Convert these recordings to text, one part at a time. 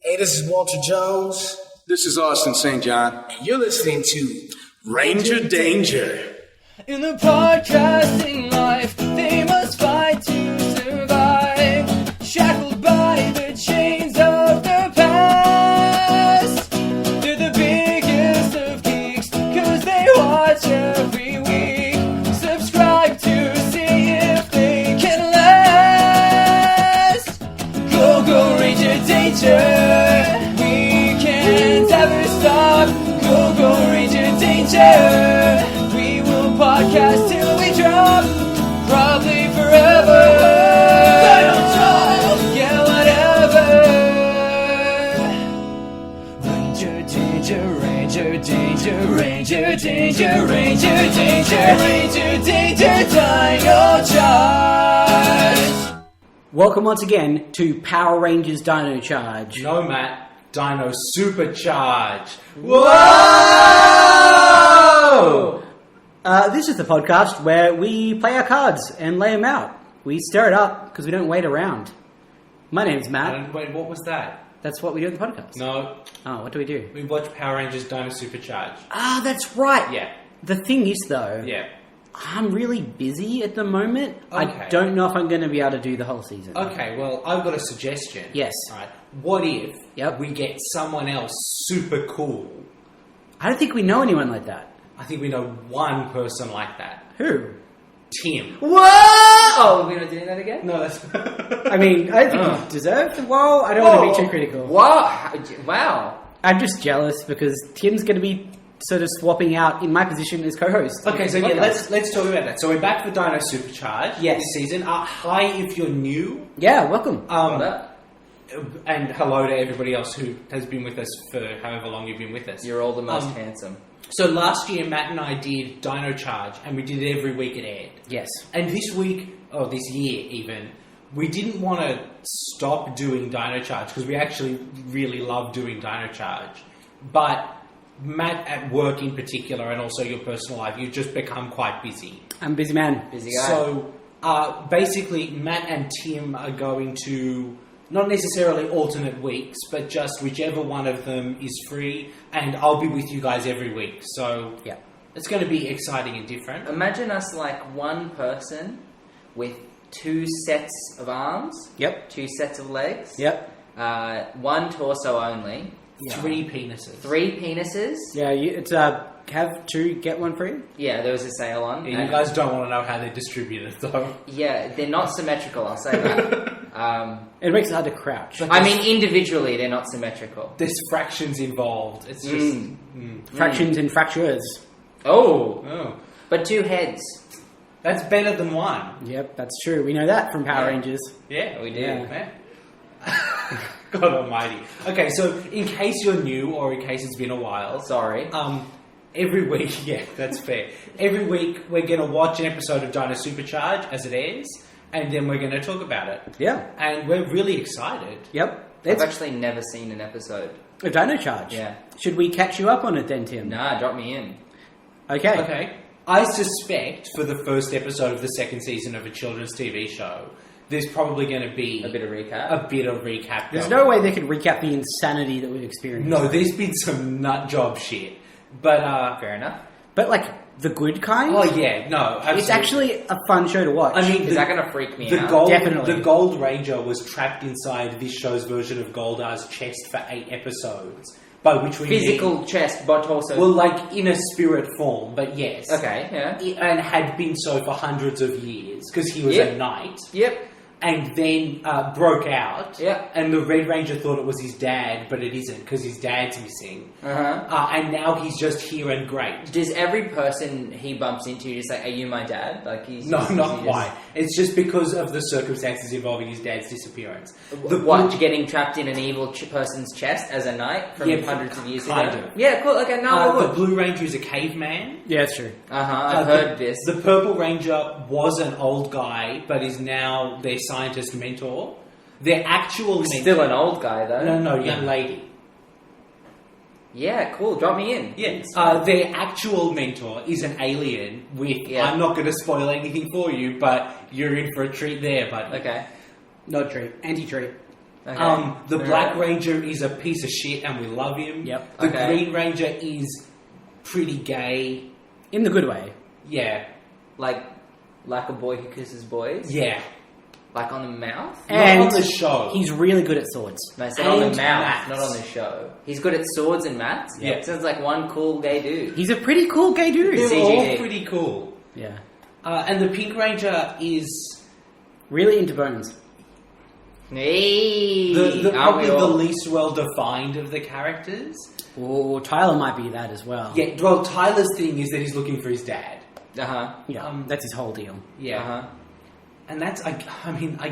Hey, this is Walter Jones. This is Austin St. John. And you're listening to Ranger Danger. In the podcasting life, they must fight to survive. Shackled by the chains of their past. They're the biggest of geeks, cause they watch every week. Subscribe to see if they can last. Go, go, Ranger Danger. We can't ever stop. Go, go, Ranger Danger. We will podcast till we drop. Probably forever. Dino Charge. Yeah, whatever. Ranger Danger, Ranger Danger, Ranger Danger, Ranger Danger, Ranger Danger, Dino Charge. Welcome once again to Power Rangers Dino Charge. No, Matt. Dino Supercharge. Whoa! This is the podcast where we play our cards and lay them out. We stir it up because we don't wait around. My name's Matt. Wait, what was that? That's what we do at the podcast. No, Oh, what do we do? we watched Power Rangers Dino Supercharge. Ah, that's right. Yeah, The thing is, though, yeah. I'm really busy at the moment. I Okay. don't know if I'm going to be able to do the whole season. Okay, well, I've got a suggestion. Yes. Alright, what if Yep. we get someone else super cool? I don't think we know anyone like that. I think we know one person like that. Who? Tim. Whoa! Oh, we're not doing that again? No, that's... I mean, I think you deserve the whoa. I don't want to be too critical. Wow. Wow. I'm just jealous because Tim's going to be sort of swapping out in my position as co-host. Okay, so yeah, let's talk about that. So we're back for Dino Supercharge Yes. this season. Hi if you're new. Yeah, welcome. And hello to everybody else who has been with us for however long you've been with us. You're all the most handsome. So last year, Matt and I did Dino Charge, and we did it every week it aired. Yes. And this week, or this year even, we didn't want to stop doing Dino Charge because we actually really love doing Dino Charge. But Matt, at work in particular, and also your personal life, you've just become quite busy. I'm a busy man. Busy guy. So basically, Matt and Tim are going to not necessarily alternate weeks, but just whichever one of them is free, and I'll be with you guys every week. So Yeah. it's going to be exciting and different. Imagine us like one person with two sets of arms, Yep. two sets of legs, Yep. one torso only, 3 penises. 3 penises. Yeah, it's have two, get one free. Yeah, there was a sale on. Yeah, you guys don't want to know how they're distributed, though. Yeah, they're not symmetrical, I'll say that. It makes it hard to crouch. I mean, individually, they're not symmetrical. There's fractions involved. It's just... Fractions and fractures. Oh, Oh, but 2 heads. that's better than 1. Yep, that's true. We know that from Power Rangers. Yeah, We do. man. God almighty. Okay, so in case you're new or in case it's been a while, Sorry. every week, yeah, that's fair. Every week we're going to watch an episode of Dino Supercharge as it airs, and then we're going to talk about it. Yeah. And we're really excited. Yep. I've It's actually never seen an episode. a Dino Charge. Yeah. Should we catch you up on it then, Tim? Nah, drop me in. Okay. Okay. I suspect for the first episode of the second season of a children's TV show, there's probably going to be A bit of recap. a bit of recap. There's going no way they could recap the insanity that we've experienced. No, there's been some nut job shit. But, Fair enough. But like the good kind? oh yeah, no, absolutely. It's actually a fun show to watch. I mean, Is that going to freak me the out? gold, Definitely. the Gold Ranger was trapped inside this show's version of Goldar's chest for 8 episodes. By which we Physical mean, chest, but also... well, like in a spirit form, but yes. Okay, yeah. And had been so for hundreds of years because he was Yep. a knight. Yep. And then broke out. Yep. And the Red Ranger thought it was his dad, but it isn't because his dad's missing. Uh-huh. And now he's just here and great. Does every person he bumps into just say, are you my dad? Like he's No, just, not he quite. It's just because of the circumstances involving his dad's disappearance. What, getting trapped in an evil person's chest as a knight from Yeah, hundreds of years kind ago? of. Yeah, cool. Okay, no, the Blue Ranger is a caveman. yeah, it's true. I've heard this. The Purple Ranger was an old guy, but is now their scientist mentor. Their actual mentor... Still an old guy, though. No, young lady. Yeah, cool. Drop me in. Yes. Their actual mentor is an alien with... Yeah. I'm not going to spoil anything for you, but you're in for a treat there, but... Okay. No treat. Anti-treat. Okay. The Black Ranger is a piece of shit and we love him. Yep. The Okay. Green Ranger is pretty gay. In the good way. Yeah. Like a boy who kisses boys? Yeah. Like on the mouth? And Not on the show. he's really good at swords. No, I said on the And mouth, maths. not on the show. He's good at swords and maths? Yeah. Sounds like one cool gay dude. He's a pretty cool gay dude. They're CGD. all pretty cool. Yeah. And the Pink Ranger is Really into bones. Hey! probably all? the least well defined of the characters. Oh, Tyler might be that as well. Yeah, well, Tyler's thing is that he's looking for his dad. Uh-huh. Yeah, that's his whole deal. Yeah. Uh-huh. And that's, I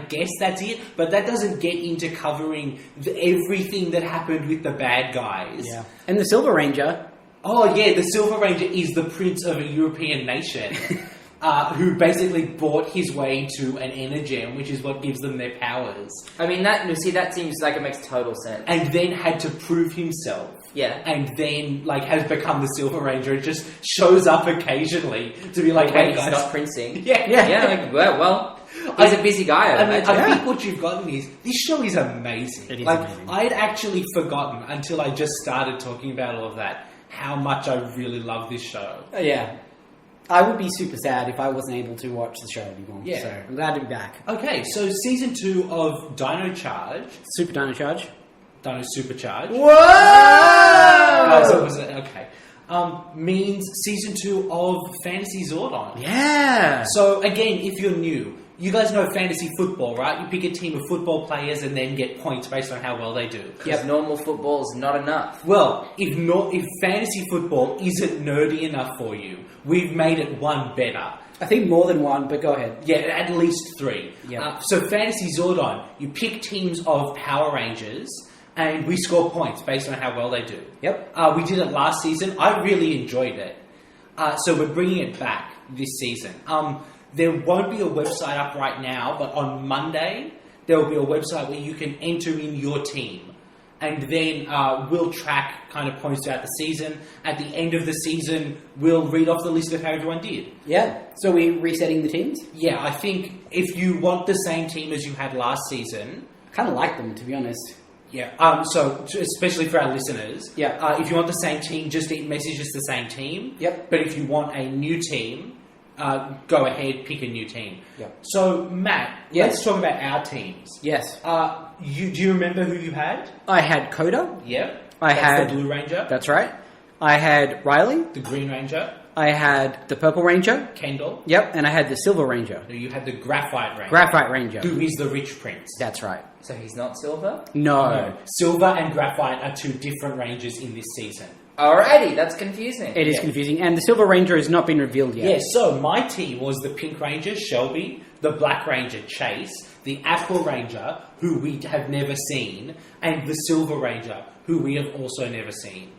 guess that's it, but that doesn't get into covering everything that happened with the bad guys. Yeah. And the Silver Ranger. Oh, yeah, the Silver Ranger is the prince of a European nation who basically bought his way to an energem, which is what gives them their powers, I mean, that seems like it makes total sense. and then had to prove himself. Yeah. And then, has become the Silver Ranger. It just shows up occasionally to be like, When hey, he's guys. not princing. Yeah. Yeah, like, well, he's a busy guy, I I mean, imagine. I think what you've gotten is this show is amazing. It is amazing. I'd actually forgotten until I just started talking about all of that how much I really love this show. Yeah. I would be super sad if I wasn't able to watch the show anymore. Yeah. So I'm glad to be back. Okay, so season 2 of Dino Charge, Super Dino Charge. Dino Supercharge. Whoa! Guys, that was okay. Means season 2 of Fantasy Zordon. Yeah. So again, if you're new, you guys know fantasy football, right? You pick a team of football players and then get points based on how well they do. Because normal football's not enough. Well, if fantasy football isn't nerdy enough for you, we've made it one better. I think more than one, but go ahead. Yeah, at least 3. Yeah. So Fantasy Zordon, you pick teams of Power Rangers, and we score points based on how well they do. Yep. We did it last season. I really enjoyed it. So we're bringing it back this season. There won't be a website up right now, but on Monday, there will be a website where you can enter in your team. And then we'll track kind of points throughout the season. At the end of the season, we'll read off the list of how everyone did. Yeah. So we're resetting the teams? Yeah, I think if you want the same team as you had last season, Kind of like them, to be honest. yeah. So especially for our listeners, Yeah. if you want the same team, just message us the same team. Yep. But if you want a new team, go ahead, pick a new team. Yep. So Matt, Yes. let's talk about our teams. Yes. Do you remember who you had? I had Koda. Yep. I That's had- the Blue Ranger, That's right. I had Riley. the Green Ranger, I had the Purple Ranger. Kendall. Yep. And I had the Silver Ranger. No, you had the Graphite Ranger, Graphite Ranger. who is the Rich Prince. That's right. So he's not silver? No. No, Silver and Graphite are 2 different Rangers in this season. Alrighty, that's confusing. It is confusing. And the Silver Ranger has not been revealed yet. Yeah, so my team was the Pink Ranger, Shelby, the Black Ranger, Chase, the Aqua Ranger, who we have never seen, and the Silver Ranger, who we have also never seen.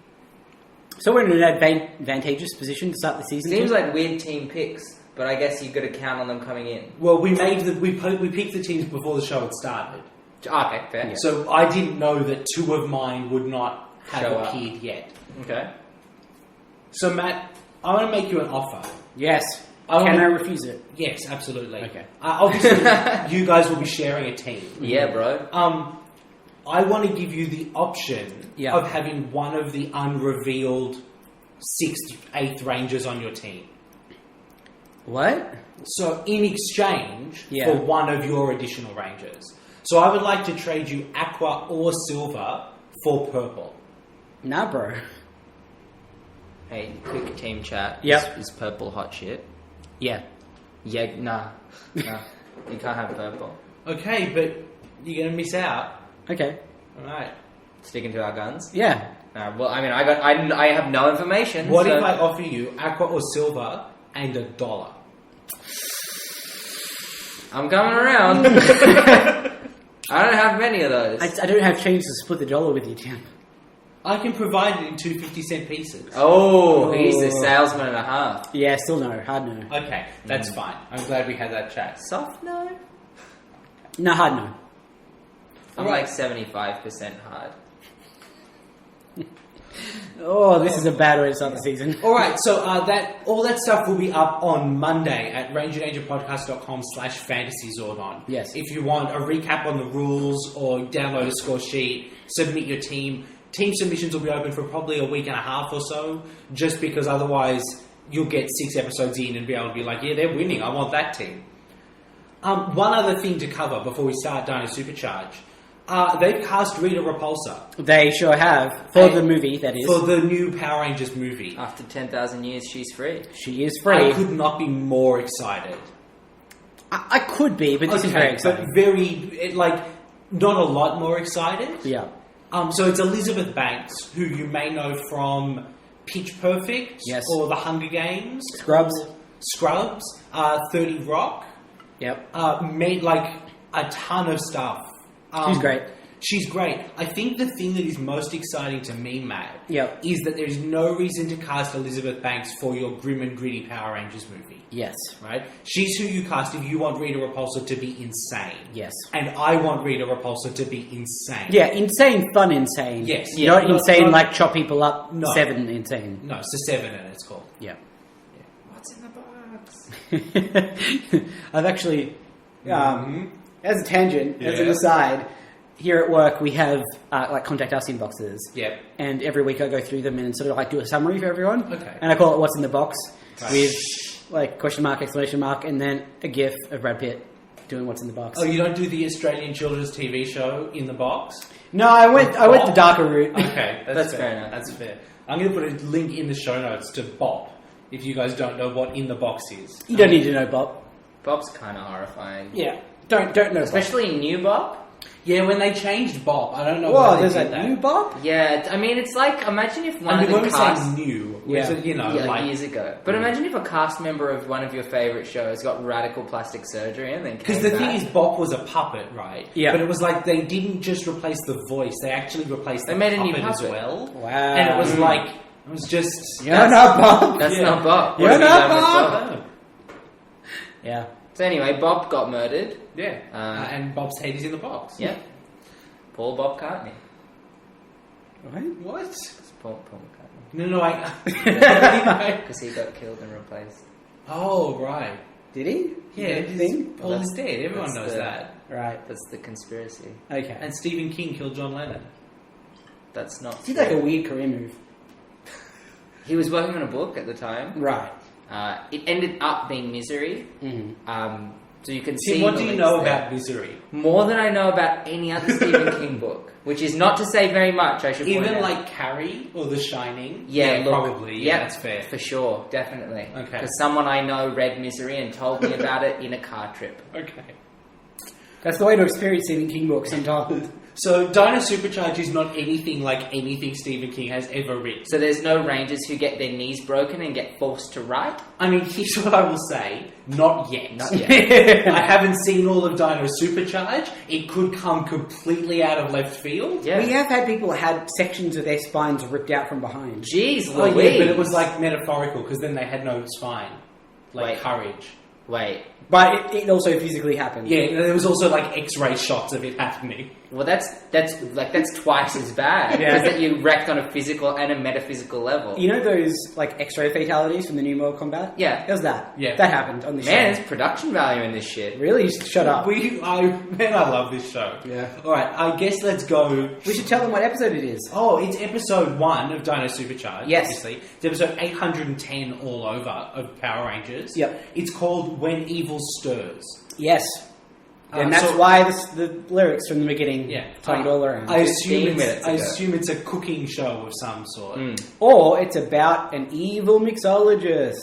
So we're in an advantageous position to start the season. Seems too? like weird team picks, but I guess you've got to count on them coming in. Well, we picked the teams before the show had started. Okay, fair. Yeah. So I didn't know that 2 of mine would not have Show up. appeared yet. Okay. So Matt, I want to make you an offer. Yes. I Can wanna- I refuse it? Yes, absolutely. Okay. Obviously, you guys will be sharing a team. Yeah, bro. I want to give you the option Yeah. of having one of the unrevealed 6th, 8th Rangers on your team. What? So in exchange Yeah. for one of your additional Rangers. So I would like to trade you Aqua or Silver for Purple. Nah, bro. Hey, quick team chat. Yep. Is purple hot shit? Yeah. Yeah, nah. Nah. You can't have purple. Okay, but you're going to miss out. Okay. Alright. Sticking to our guns. Yeah. Well, I mean, I have no information. What so- if I offer you Aqua or Silver and $1? I'm coming around. I don't have many of those. I don't have change to split the dollar with you, Tim. I can provide it in 2 50-cent pieces. Oh, he's a salesman and a half. Yeah, still no. Hard no. Okay, that's fine. I'm glad we had that chat. Soft no? No, hard no. I'm Alright. like 75% hard. Oh, this is a bad way to start the season. All right, so all that stuff will be up on Monday at rangerdangerpodcast.com/fantasyzordon. Yes. If you want a recap on the rules or download a score sheet, submit your team. Team submissions will be open for probably a week and a half or so, just because otherwise you'll get 6 episodes in and be able to be like, yeah, they're winning. I want that team. One other thing to cover before we start Dino Supercharge. They've cast Rita Repulsa. They sure have. For the movie, that is. For the new Power Rangers movie. After 10,000 years, she's free. She is free. I could not be more excited. I could be, but this is very exciting. But not a lot more excited. Yeah. So it's Elizabeth Banks, who you may know from Pitch Perfect, Yes. or The Hunger Games, Scrubs. or Scrubs, 30 Rock, Yep. made like a ton of stuff. She's great. She's great. I think the thing that is most exciting to me, Matt, Yep. is that there's no reason to cast Elizabeth Banks for your grim and gritty Power Rangers movie. Yes. Right? She's who you cast if you want Rita Repulsa to be insane. Yes. And I want Rita Repulsa to be insane. Yeah, insane, fun insane. Yes. Not Yeah, insane not- like chop people up. No. 7 insane. No, it's a 7 and it's called. Yeah. What's in the box? I've actually, as a tangent, as an Yes. aside, here at work we have contact us inboxes. Yep. And every week I go through them and sort of do a summary for everyone. Okay. And I call it "What's in the Box" Right. with question mark, exclamation mark, and then a GIF of Brad Pitt doing "What's in the box." Oh, you don't do the Australian children's TV show In the Box? No, I went the darker route. Okay, That's fair enough. That's fair. I'm going to put a link in the show notes to Bop, if you guys don't know what In the Box is. You don't need to know Bob. Bob's kind of horrifying. Yeah, don't know. Especially new Bob. Yeah, when they changed Bop, I don't know Whoa, why they there's did a that. new Bob. Yeah, I mean, it's like, imagine if one I mean, of when the we cast... say new, Yeah. years ago. But imagine if a cast member of one of your favourite shows got radical plastic surgery and then because came the back. thing is, Bop was a puppet, right? Yeah. But it was like they didn't just replace the voice; they actually replaced the They made a new puppet as puppet. well. Wow. And it was like it was just You're not Bob. That's Yeah. not Bob. You're What have you not done with Bob. Yeah. So anyway, Bob got murdered. Yeah, and Bob's head is in the box. Yeah. Paul Bob McCartney. What? It's Paul McCartney. No, I. Because he got killed and replaced. Oh right. Did he? Yeah, Did he? Paul is dead. Everyone that's knows the- that. Right. That's the conspiracy. Okay. And Stephen King killed John Lennon. That's not He's true. like a weird career move. He was working on a book at the time. Right. It ended up being Misery. Mm-hmm. So you can Tim, see... what the do you links know there. about Misery? More than I know about any other Stephen King book. Which is not to say very much, I should point Even out. like Carrie or The Shining? Yeah, look, probably. Yeah, yep, that's fair. For sure, definitely. Okay. Because someone I know read Misery and told me about it in a car trip. Okay. That's the way to experience Stephen King books sometimes. So Dino Supercharge is not anything like anything Stephen King has ever written. So there's no Rangers who get their knees broken and get forced to write? I mean, here's what I will say. Not yet. Not yet. I haven't seen all of Dino Supercharge. It could come completely out of left field. Yeah. We have had people had sections of their spines ripped out from behind. Jeez, Oh, Louise. yeah, but it was like metaphorical because then they had no spine. Like Wait. courage. Wait. But it also physically happened. Yeah, there was also like X-ray shots of it happening. Well, that's twice as bad. Yeah. Because that you wrecked on a physical and a metaphysical level. You know those like X-ray fatalities from the new Mortal Kombat? Yeah. It was that. Yeah. That happened on the Man, show. there's production value in this shit. Really? Shut up. I love this show. Yeah. Alright, I guess let's go. We should tell them what episode it is. Oh, it's episode 1 of Dino Supercharge, Yes. obviously. It's episode 810 all over of Power Rangers. Yep. It's called When Evil Stirs. Yes. And that's so- why the lyrics from the beginning Yeah. tie it all around. I 15 minutes ago. assume it's a cooking show of some sort. Or it's about an evil mixologist.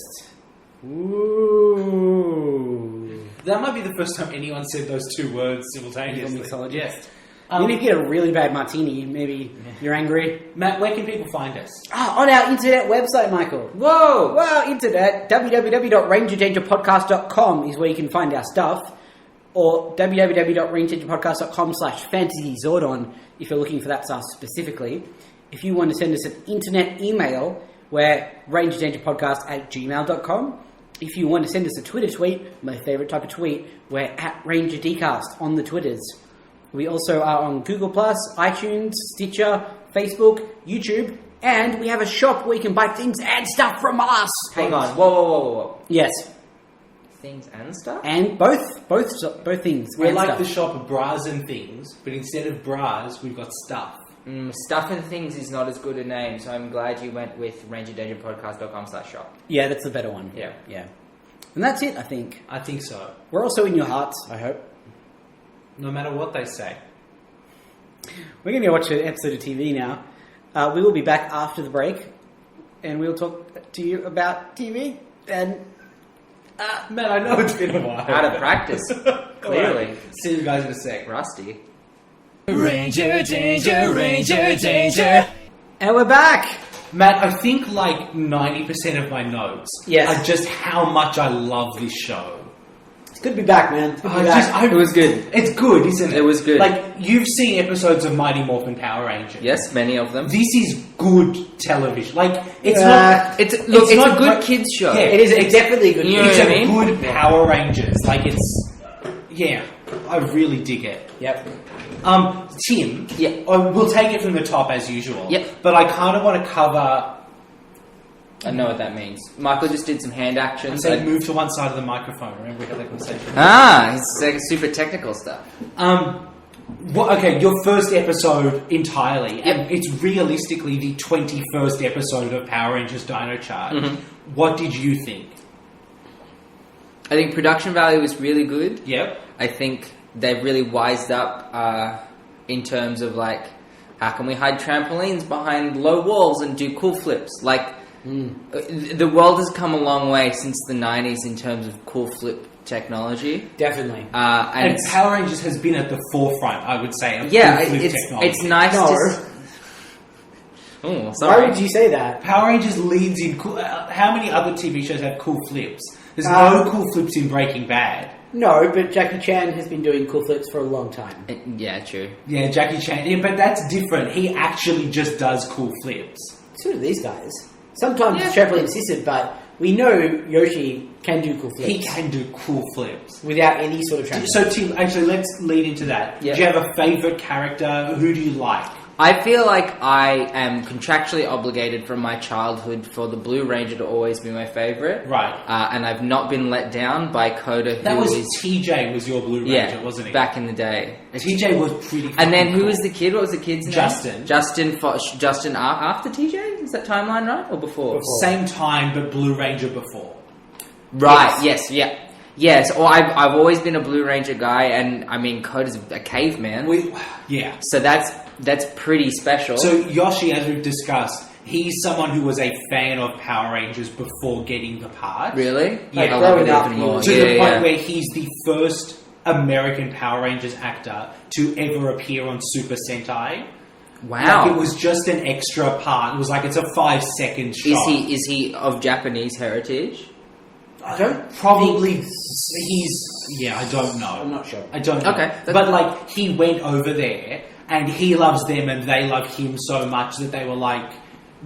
Ooh. That might be the first time anyone said those two words Evil simultaneously. mixologist. Yes. Maybe if you get a really bad martini, maybe you're angry. Matt, where can people find us? On our internet website, Michael. Whoa! Well, internet, www.rangerdangerpodcast.com is where you can find our stuff. Or www.rangerdangerpodcast.com/fantasyzordon if you're looking for that stuff specifically. If you want to send us an internet email, we're rangerdangerpodcast@gmail.com. If you want to send us a Twitter tweet, my favourite type of tweet, we're @RangerDcast on the Twitters. We also are on Google+, iTunes, Stitcher, Facebook, YouTube, and we have a shop where you can buy things and stuff from us. Hang on. Whoa. Yes, Things and stuff? and both things. We're and like stuff. the shop of bras and things, but instead of bras, we've got stuff. Stuff and Things is not as good a name, so I'm glad you went with rangerdangerpodcast.com/shop. Yeah, that's the better one. Yeah. And that's it, I think. I think so. We're also in your hearts, I hope. No matter what they say. We're going to watch an episode of TV now. We will be back after the break, and we'll talk to you about TV. And Man, I know it's been a while. Out of practice, clearly. Alright. See you guys in a sec. Rusty. Ranger Danger, Ranger Danger. and we're back. Matt, I think like 90% of my notes Yes. are just how much I love this show. It's good to be back, man. It's good to be I back. just- It was good. It's good, isn't it? It was good. Like, you've seen episodes of Mighty Morphin Power Rangers. Yes, many of them. This is good television. Like, it's Yeah. not... It's a not good great- kids show. Yeah. It is. It's definitely a good. You know It's what I a mean? good Power Rangers. Like, it's... Yeah, I really dig it. Yep. Tim, Yeah. we'll take it from the top as usual. Yep. But I kind of want to cover... I know what that means. Michael just did some hand I actions. said move to one side of the microphone. Remember we had that conversation? It's like super technical stuff. Okay, your first episode entirely, Yep. and it's realistically the 21st episode of Power Rangers Dino Charge. Mhm. What did you think? I think production value is really good. Yep. I think they've really wised up in terms of like, how can we hide trampolines behind low walls and do cool flips? Like, the world has come a long way since the 90s in terms of cool flip technology. Definitely. And And it's, Power Rangers has been at the forefront, I would say, of yeah, cool flip it's technology. nice No. to... Oh, Why sorry. would you say that? Power Rangers leads in cool... how many other TV shows have cool flips? There's no Um, cool flips in Breaking Bad. No, but Jackie Chan has been doing cool flips for a long time. Yeah, true. Yeah, Jackie Chan. Yeah, but that's different. He actually just does cool flips. So do these guys. Sometimes Yeah. it's trampoline assisted, but we know Yoshi can do cool flips. He can do cool flips. Without any sort of trampoline. So, Tim, actually, let's lead into that. Yeah. Do you have a favourite character? Who do you like? I feel like I am contractually obligated from my childhood for the Blue Ranger to always be my favourite. Right. And I've not been let down by Koda, That who was is... TJ was your Blue Ranger, Yeah, wasn't he? back in the day. TJ was pretty And then fucking who cool. was the kid? What was the kid's name? Justin. Justin after TJ? Is that timeline right? Or before? Same time, but Blue Ranger before. Right, yes, yeah. Yes, or I've always been a Blue Ranger guy, and I mean, Koda's a caveman. Yeah. So that's pretty special. So Yoshi, as we've discussed, he's someone who was a fan of Power Rangers before getting the part. Really? Yeah. I love it Growing up, even he more. was- To Yeah, the point yeah. where he's the first American Power Rangers actor to ever appear on Super Sentai. Wow. Like, it was just an extra part. It was like, it's a 5-second shot. Is he of Japanese heritage? I don't Probably think- he's... Yeah, I don't know. I'm not sure. I don't know. Okay. But, like, he went over there, and he loves them, and they love him so much that they were like,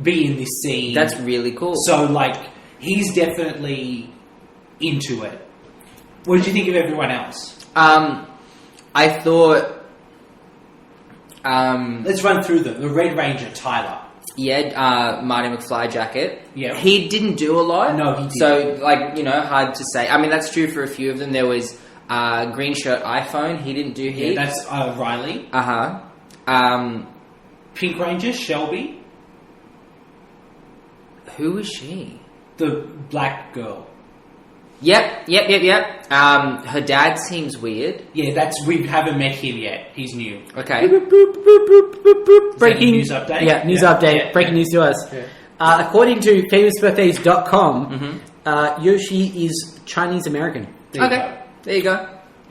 be in this scene. That's really cool. So, like, he's definitely into it. What did you think of everyone else? I thought, Let's run through them. The Red Ranger, Tyler. Marty McFly jacket. Yeah. He didn't do a lot. No, he didn't. So, like, hard to say. I mean, that's true for a few of them. There was Green Shirt iPhone. He didn't do Yeah, heaps. that's Riley. Pink Ranger, Shelby. Who was she? The black girl. Yep. Her dad seems weird. Yeah, we haven't met him yet. He's new. Okay. Breaking news update? Yeah, news Yeah. update. Yeah. Breaking news to us. According to famousbirthdays.com, Yoshi is Chinese American. Okay. There you go.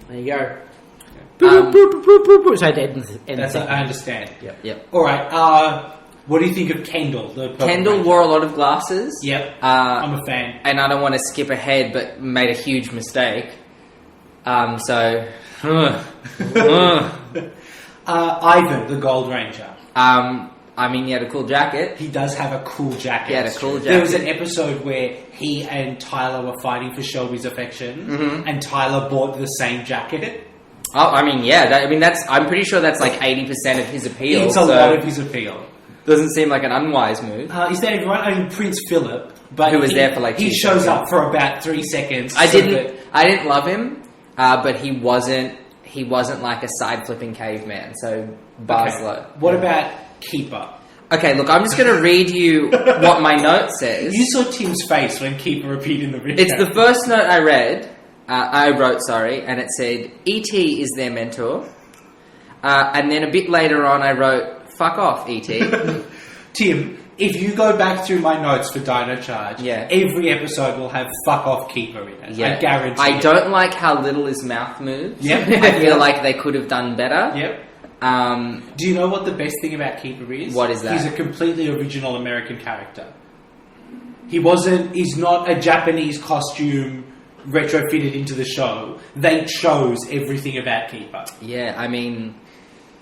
There you go. Um, Sorry, Dad. I understand. Yep. All right. What do you think of Kendall? The Purple Kendall Ranger? wore a lot of glasses. Yep. I'm I'm a fan. And I don't want to skip ahead, but made a huge mistake. Ivan, the Gold Ranger. I mean, he had a cool jacket. He does have a cool jacket. He had a it's cool true. There was jacket. an episode where he and Tyler were fighting for Shelby's affection, Mm-hmm. and Tyler bought the same jacket. Oh, I mean, yeah. I'm pretty sure that's like 80% of his appeal. It's a lot of his appeal. Doesn't seem like an unwise move. Is that everyone? I mean, Prince Philip, but Who was there for like 2 he shows seconds. up for about 3 seconds. I so didn't love him, but he wasn't like a side flipping caveman. So bars Okay. low. What about Keeper? Okay, look, I'm just going to read you what my note says. You saw Tim's face when Keeper appeared in the video. It's the first note I read. I wrote, and it said, E.T. is their mentor. And then a bit later on, I wrote, fuck off, E.T. Tim, if you go back through my notes for Dino Charge, Yeah. every episode will have fuck off Keeper in it. I guarantee I it. don't like how little his mouth moves. Yep. I feel like they could have done better. Yep. Um, Do you know what the best thing about Keeper is? What is that? He's a completely original American character. He's not a Japanese costume retrofitted into the show. They chose everything about Keeper. yeah, I mean,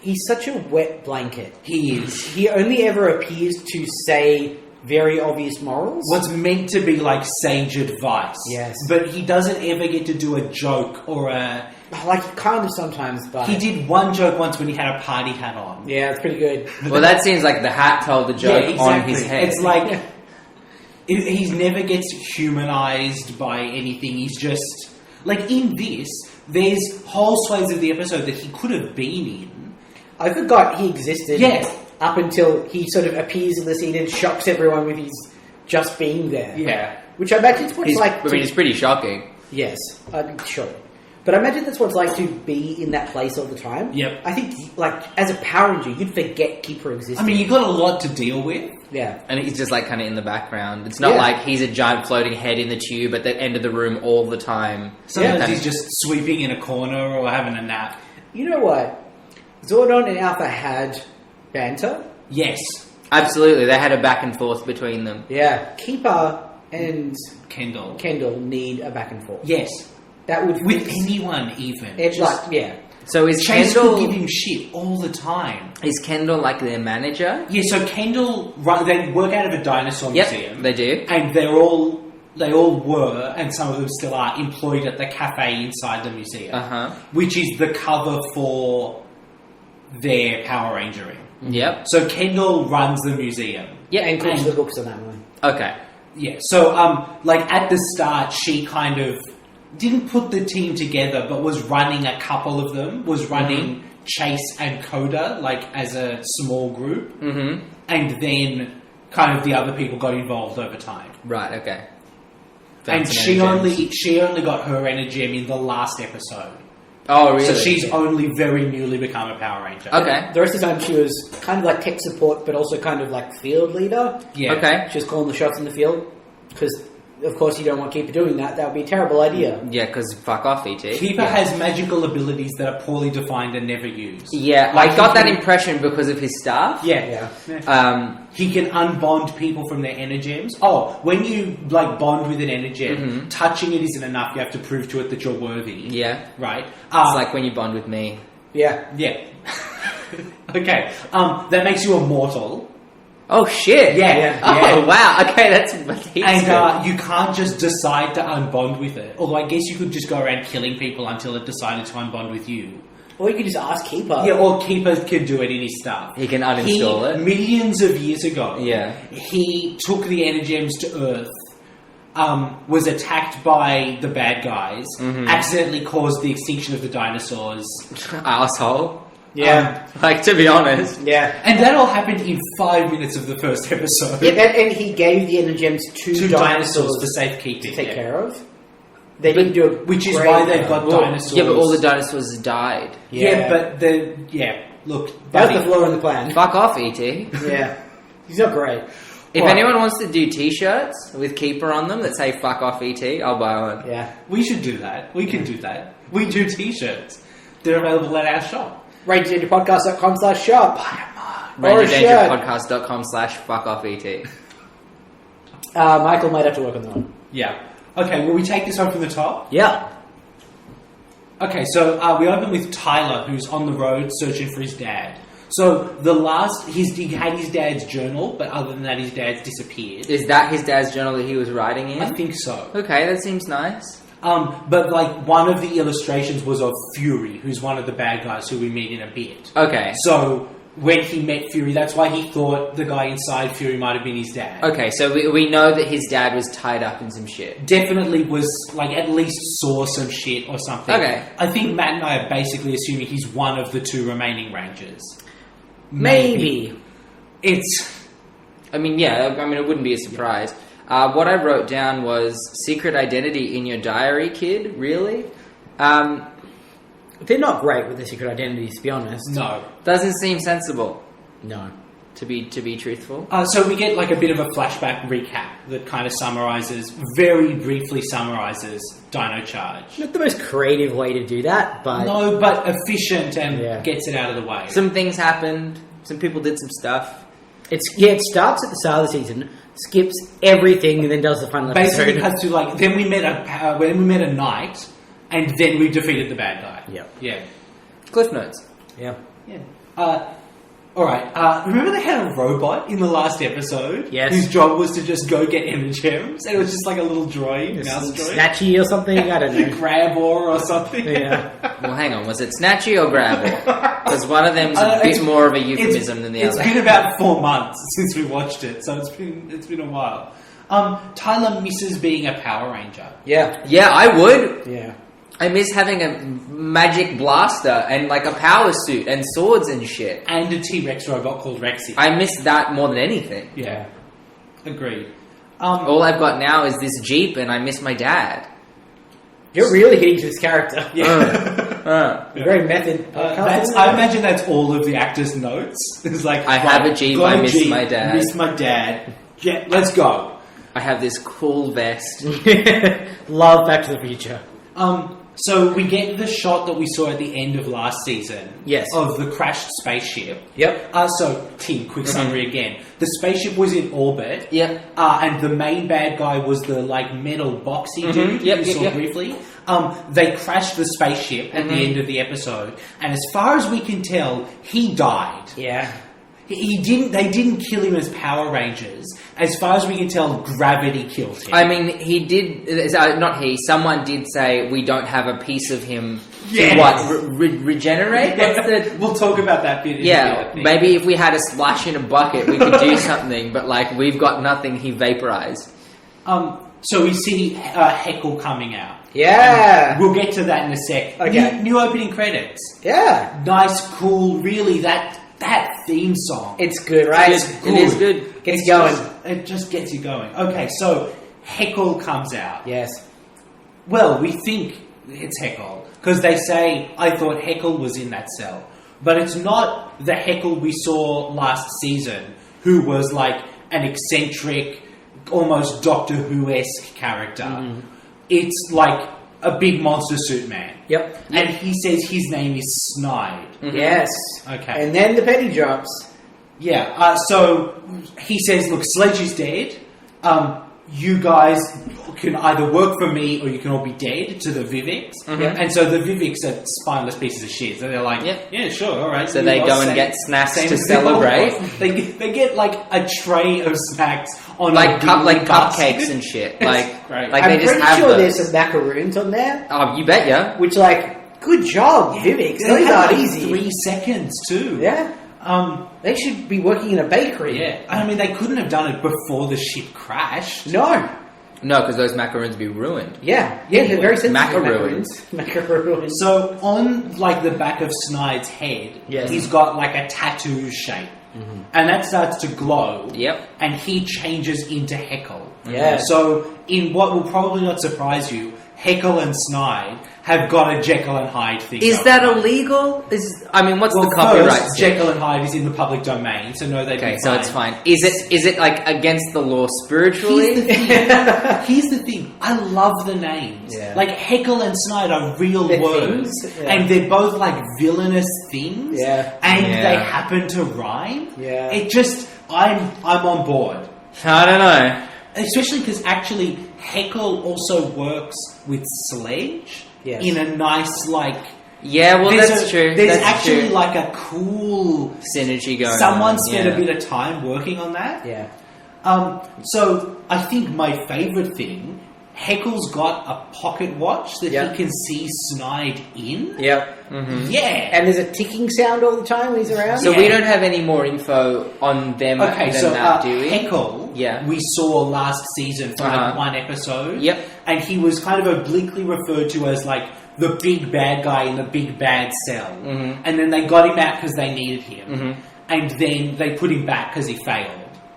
He's such a wet blanket. He is. He only ever appears to say very obvious morals. What's meant to be like sage advice. Yes. But he doesn't ever get to do a joke or a... Like, kind of sometimes, but... He did one joke once when he had a party hat on. Yeah, it's pretty good. well, that seems like the hat told the joke Yeah, exactly. on his head. It's like... He never gets humanized by anything. He's just... Like, in this, there's whole swathes of the episode that he could have been in. I forgot he existed. Yeah. Up until he sort of appears in the scene and shocks everyone with his just being there. Yeah. Which I imagine is what it's like. I mean, it's pretty shocking. Yes, sure. But I imagine that's what it's like to be in that place all the time. Yep. I think, like, as a Power Ranger, you'd forget Keeper existed. I mean, you've got a lot to deal with. Yeah. And he's just like kind of in the background. It's not Yeah. like he's a giant floating head in the tube at the end of the room all the time. Sometimes Yeah. he's just sweeping in a corner or having a nap. You know what? Zordon and Alpha had banter. Yes. Absolutely, they had a back and forth between them. Yeah. Keeper and Kendall. Kendall need a back and forth. Yes. That would With anyone, even. It's Just- like, yeah. So is Chase Kendall could give him shit all the time. is Kendall like their manager? Yeah, so Kendall, they work out of a dinosaur museum. They do. And they all were, and some of them still are, employed at the cafe inside the museum. Uh-huh. Which is the cover for their Power Rangering. Yep. So Kendall runs the museum. Yeah, And cooks the books on that one. Okay. Yeah, so, like, at the start, she kind of didn't put the team together, but was running a couple of them, was running Chase and Koda, like, as a small group. Mm-hmm. And then kind of the other people got involved over time. Right, okay. And Found some she energems. only got her energem in the last episode. Oh, really? So she's only very newly become a Power Ranger. Okay. The rest of the time she was kind of like tech support, but also kind of like field leader. Yeah. Okay. She was calling the shots in the field. Because, of course, you don't want Keeper doing that. That would be a terrible idea. Yeah, because fuck off, E.T. Keeper has magical abilities that are poorly defined and never used. Yeah, Like, I got he that can- impression because of his staff. Yeah. Yeah. He can unbond people from their energems. Oh, when you like bond with an energem, touching it isn't enough. You have to prove to it that you're worthy. Yeah. Right? It's like when you bond with me. Yeah. Yeah. Okay. That makes you immortal. Oh, shit. Yeah. Oh, Yeah. wow. Okay, that's heaps And good. you can't just decide to unbond with it. Although I guess you could just go around killing people until it decided to unbond with you. Or you could just ask Keeper. Yeah, or Keeper can do it in his stuff. He can uninstall it. Millions of years ago, Yeah. he took the energems to Earth, was attacked by the bad guys, accidentally caused the extinction of the dinosaurs. Asshole. Yeah. Like, to be honest. Yeah. And that all happened in 5 minutes of the first episode. Yeah, and he gave the energems to Two dinosaurs for to safekeeping. take yeah. care of. They didn't do it. Which is why they've got dinosaurs. Yeah, but all the dinosaurs died. Yeah, but look, That buddy, was the flaw in the plan. Fuck off, E.T. Yeah. He's not great. If Right. anyone wants to do t-shirts with Keeper on them that say fuck off E.T., I'll buy one. Yeah. we should do that. We can do that. We do t-shirts. They're available at our shop. RangerDangerPodcast.com/shop. RangerDangerPodcast.com/fuck off E.T. Michael might have to work on that one. Yeah. Okay, will we take this one from the top? Yeah. Okay, so we open with Tyler, who's on the road searching for his dad. So he had his dad's journal, but other than that, his dad's disappeared. Is that his dad's journal that he was writing in? I think so. Okay, that seems nice. But like one of the illustrations was of Fury, who's one of the bad guys who we meet in a bit. Okay. So when he met Fury. That's why he thought the guy inside Fury might have been his dad. Okay, so we know that his dad was tied up in some shit. Definitely was, like, at least saw some shit or something. Okay. I think Matt and I are basically assuming he's one of the 2 remaining Rangers. Maybe. I mean, it wouldn't be a surprise. What I wrote down was secret identity in your diary, kid. Really? They're not great with the secret identities, to be honest. No. Doesn't seem sensible. No. To be truthful. So we get like a bit of a flashback recap that kind of very briefly summarizes Dino Charge. Not the most creative way to do that, but... No, but efficient and gets it out of the way. Some things happened. Some people did some stuff. It starts at the start of the season, skips everything, and then does the final episode. Basically cuts to like, then we met a knight, and then we defeated the bad guy. Yep. Yeah. Cliff notes. Yeah. Yeah. Alright, remember they had a robot in the last episode? Yes. Whose job was to just go get gems, and it was just like a little droid, mouse droid. Snatchy or something? I don't know. Grabor or something. Yeah. Well, hang on. Was it Snatchy or Grabble? Because one of them's a bit more of a euphemism than the other. It's been about 4 months since we watched it, so it's been a while. Tyler misses being a Power Ranger. Yeah. Yeah, I would. Yeah. I miss having a magic blaster and like a power suit and swords and shit. And a T-Rex robot called Rexy. I miss that more than anything. Yeah. Agreed. All I've got now is this Jeep and I miss my dad. You're really getting to this character. Yeah. Very method. I imagine that's all of the actors' notes. It's like, I have a Jeep, got I a miss Jeep, my dad. Miss my dad. Yeah, let's go. I have this cool vest. Love Back to the Future. So we get the shot that we saw at the end of last season. Yes. Of the crashed spaceship. Yep. So, Tim, quick summary again. The spaceship was in orbit. Yep. And the main bad guy was the, like, metal boxy dude Yep, we saw briefly. They crashed the spaceship at the end of the episode. And as far as we can tell, he died. Yeah. They didn't kill him as Power Rangers. As far as we can tell, gravity killed him. I mean, he did... not he. Someone did say we don't have a piece of him Yes. to what? Regenerate? What's the... We'll talk about that bit in a Yeah, bit, I think. maybe if we had a splash in a bucket, we could do something. But, like, we've got nothing. He vaporized. So we see Heckle coming out. Yeah. We'll get to that in a sec. Okay. New opening credits. Yeah. Nice, cool, really, that theme song. It's good, right? It's It is good. Gets you going. It just gets you going. Okay, so Heckle comes out. Yes. Well, we think it's Heckle. Because they say, I thought Heckle was in that cell. But it's not the Heckle we saw last season, who was like an eccentric, almost Doctor Who-esque character. It's like a big monster suit man. Yep. And he says his name is Snide. Yes. Okay. And then the penny drops. Yeah, so he says, look, Sledge is dead. You guys can either work for me or you can all be dead to the Vivics. And so the Vivics are spineless pieces of shit. So they're like, yeah, sure, all right. So they go and get snacks to celebrate. They get like a tray of snacks on Like a wooden cupcakes basket. and shit. It's Like, great. like I'm they just pretty have sure those. there's some macaroons on there. Oh, you bet ya. Which, like, good job, Vivix. They Those had aren't like easy. 3 seconds too. Yeah. They should be working in a bakery. Yeah. I mean, they couldn't have done it before the ship crashed. No. No, because those macaroons would be ruined. Yeah. Yeah, they're very sensitive. Macaroons. Macaroons. So on like the back of Snide's head, Yes. he's got like a tattoo shape, and that starts to glow. Yep. And he changes into Heckle. Yeah. So in what will probably not surprise you, Heckle and Snide have got a Jekyll and Hyde thing. Is going that on. illegal? What's Well, the copyright? first, Jekyll and Hyde is in the public domain, so no, they'd Okay, be so fine. it's fine. Is it like against the law spiritually? Here's the thing. I love the names. Yeah. Like Heckle and Snide are real They're words, things, yeah. and they're both like villainous things. Yeah. And Yeah. they happen to rhyme. Yeah. It just I'm on board, I don't know. especially because actually Heckle also works with Sledge Yes. in a nice like. Yeah, well, that's true. There's That's actually true. like a cool. Synergy going on. Someone spent yeah. a bit of time working on that. Yeah. So I think my favourite thing Heckle's got a pocket watch that Yeah. he can see Snide in. Yep. Yeah. And there's a ticking sound all the time when he's around. So Yeah. we don't have any more info on them Okay, than so that, do we? Heckle, Yeah. we saw last season for like Uh-huh. one episode. Yep. And he was kind of obliquely referred to as like the big bad guy in the big bad cell. Mhm. And then they got him out because they needed him. Mhm. And then they put him back because he failed.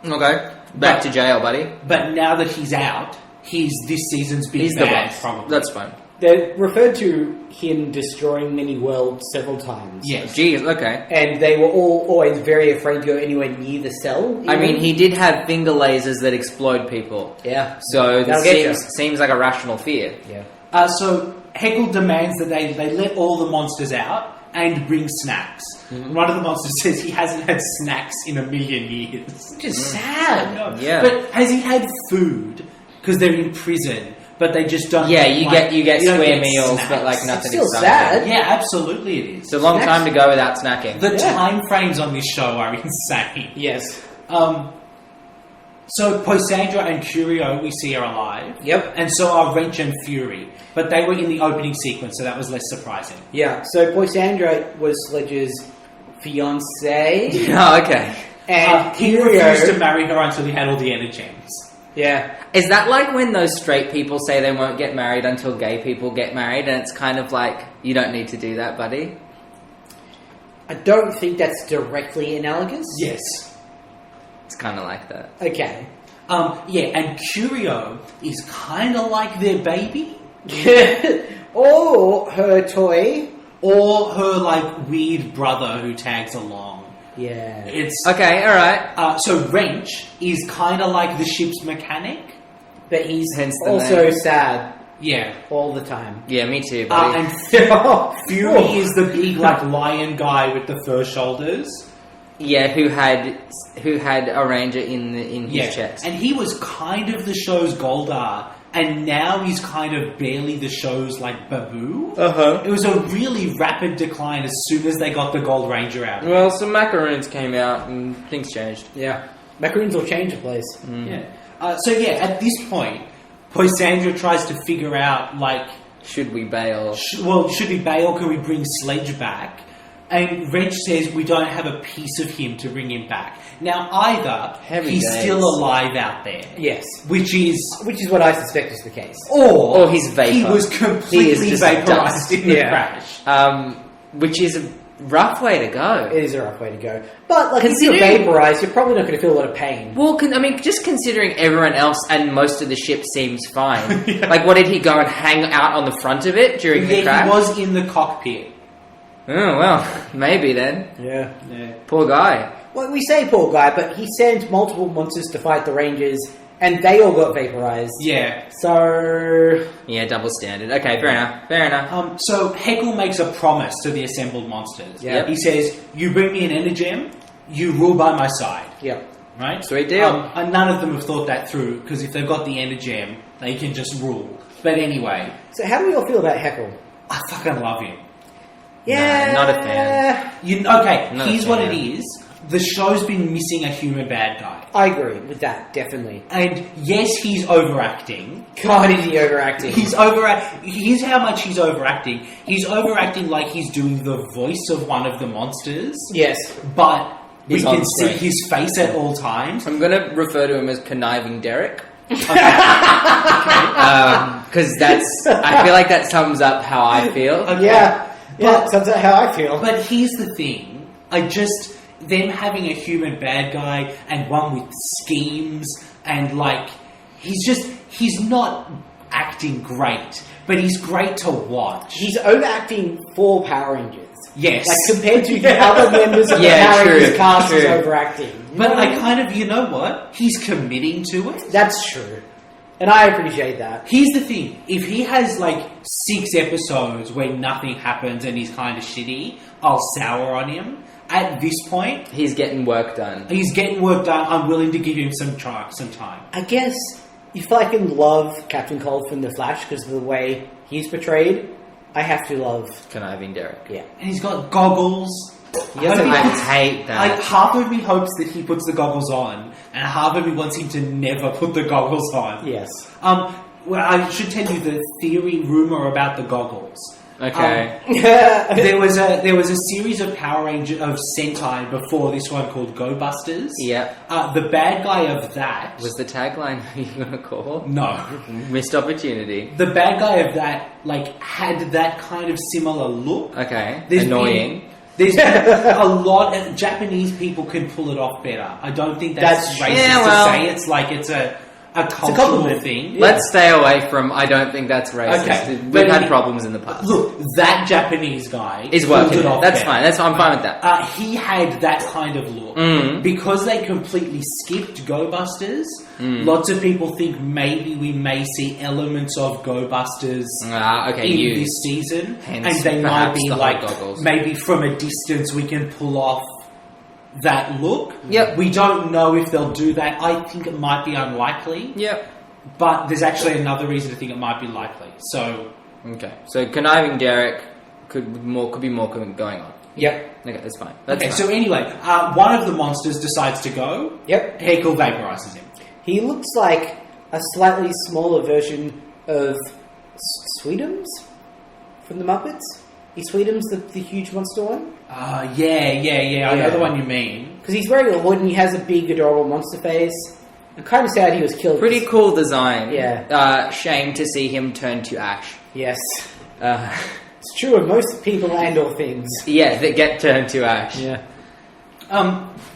Okay. Back But- to jail, buddy. But now that he's out, he's this season's big He's the bad, boss. probably. That's fine. They referred to him destroying many worlds several times. Yes. Jeez, okay. And they were all always very afraid to go anywhere near the cell. I mean, even. he did have finger lasers that explode people. Yeah. So That'll this get seems like a rational fear. Yeah. So Heckle demands that they let all the monsters out and bring snacks. Mm-hmm. One of the monsters says he hasn't had snacks in a million years. Which is sad. No. Yeah. But has he had food? Because they're in prison, but they just don't. Yeah, get, you get you don't square get meals, snacks. but like nothing Still exciting. sad. Yeah, absolutely it is. It's a long Snacks. time to go without snacking. The Yeah. time frames on this show are insane. Yes. So Poisandra and Curio we see are alive. Yep. And so are Wrench and Fury. But they were in the opening sequence, so that was less surprising. Yeah. So Poisandra was Sledge's fiance, Oh, okay. and He refused to marry her until he had all the energems. Yeah. Is that like when those straight people say they won't get married until gay people get married, and it's kind of like, you don't need to do that, buddy? I don't think that's directly analogous. Yes. It's kind of like that. Okay. Yeah, and Curio is kind of like their baby, Or her toy. or her like weird brother who tags along. Yeah. It's Okay, alright. so Wrench is kind of like the ship's mechanic. But he's Hence the also name. sad Yeah, all the time. Yeah, me too, buddy. and Fury is the big like lion guy with the fur shoulders. Yeah, who had a ranger in his chest. And he was kind of the show's Goldar, and now he's kind of barely the show's like Babu. Uh-huh. It was a really rapid decline as soon as they got the Gold Ranger out. Well, some macaroons came out and things changed. Yeah. Macaroons will change the place. Yeah. So yeah, at this point, Poisandra tries to figure out like, Should we bail? should we bail? Can we bring Sledge back? And Wrench says we don't have a piece of him to bring him back. Now either Heavy he's days. still alive out there, Yes. which is, Which is what I suspect is the case. Or he's vapor. he was He completely is just vaporized dust. in the Yeah. crash. Which is a rough way to go. It is a rough way to go. But like, if you're Considering- vaporized, you're probably not going to feel a lot of pain. Well, just considering everyone else and most of the ship seems fine. Like, what did he go and hang out on the front of it during the Yeah, crash? he was in the cockpit. Oh, well, maybe then. Yeah. Poor guy. Well, we say poor guy, but he sent multiple monsters to fight the Rangers, and they all got vaporized. Yeah. So... Yeah, double standard. Okay, fair enough. So Heckle makes a promise to the assembled monsters. Yeah. He says, "You bring me an energem, you rule by my side." Yeah. Right? Sweet deal. And none of them have thought that through, because if they've got the energem, they can just rule. But anyway, So how do we all feel about Heckle? I fucking love him. Yeah. not a fan. Okay, Not a here's what fan. it is. The show's been missing a human bad guy. I agree with that, definitely. And yes, he's overacting. God, is he overacting? Here's how much he's overacting. He's overacting like he's doing the voice of one of the monsters, Yes. but we He's can on see screen. his face at all times. I'm going to refer to him as Conniving Derek. Because that's... I feel like that sums up how I feel. Okay. Yeah. Yeah, But- that's how I feel. But here's the thing. Them having a human bad guy and one with schemes and like, he's not acting great, but he's great to watch. He's overacting for Power Rangers. Yes. Like, compared to the other members of Yeah, the Power true, Rangers cast, he's true. overacting. But I kind of, you know what? He's committing to it. That's true. And I appreciate that. Here's the thing. If he has like 6 episodes where nothing happens and he's kind of shitty, I'll sour on him. At this point, He's getting work done. he's getting work done. I'm willing to give him some time. I guess if I can love Captain Cold from The Flash because of the way he's portrayed, I have to love... Conniving Derek. Yeah. And he's got goggles. He has a I nice- hate that. Like, half of me hopes that he puts the goggles on, and half of me wants him to never put the goggles on. Yes. well, I should tell you the rumor about the goggles. Okay. There was a series of Power Rangers of Sentai before this one called Go Busters. Yeah. The bad guy of that Was the tagline you going to call? no. Missed opportunity. The bad guy of that had that kind of similar look. Okay. There's Annoying. There's a lot. Japanese people can pull it off better. I don't think that's racist to say. It's like it's a cultural compliment. thing. Let's stay away from. I don't think that's racist. Okay. We've But had problems in the past. Look, that Japanese guy Is pulled working. it off That's better. fine. I'm fine with that. He had that kind of look. Because they completely skipped Go Busters, lots of people think maybe we may see elements of Go Busters Okay. in this season. Hence, And they might perhaps be the like, hot goggles. maybe from a distance we can pull off that look. Yep. We don't know if they'll do that. I think it might be unlikely. Yep. But there's actually another reason to think it might be likely. So, Okay. So Conniving Derek could be more going on. Yep. Okay, that's fine. That's okay, fine. so anyway, one of the monsters decides to go. Yep. Heckle vaporizes him. He looks like a slightly smaller version of Sweetums from the Muppets. Is Sweetums the huge monster one? Yeah. I know the one you mean. Because he's wearing a hood and he has a big, adorable monster face. I'm kind of sad he was killed. Pretty cool design. Yeah. Shame to see him turn to ash. Yes. Uh, It's true of most people and all things. yeah, that get turned to ash. Yeah.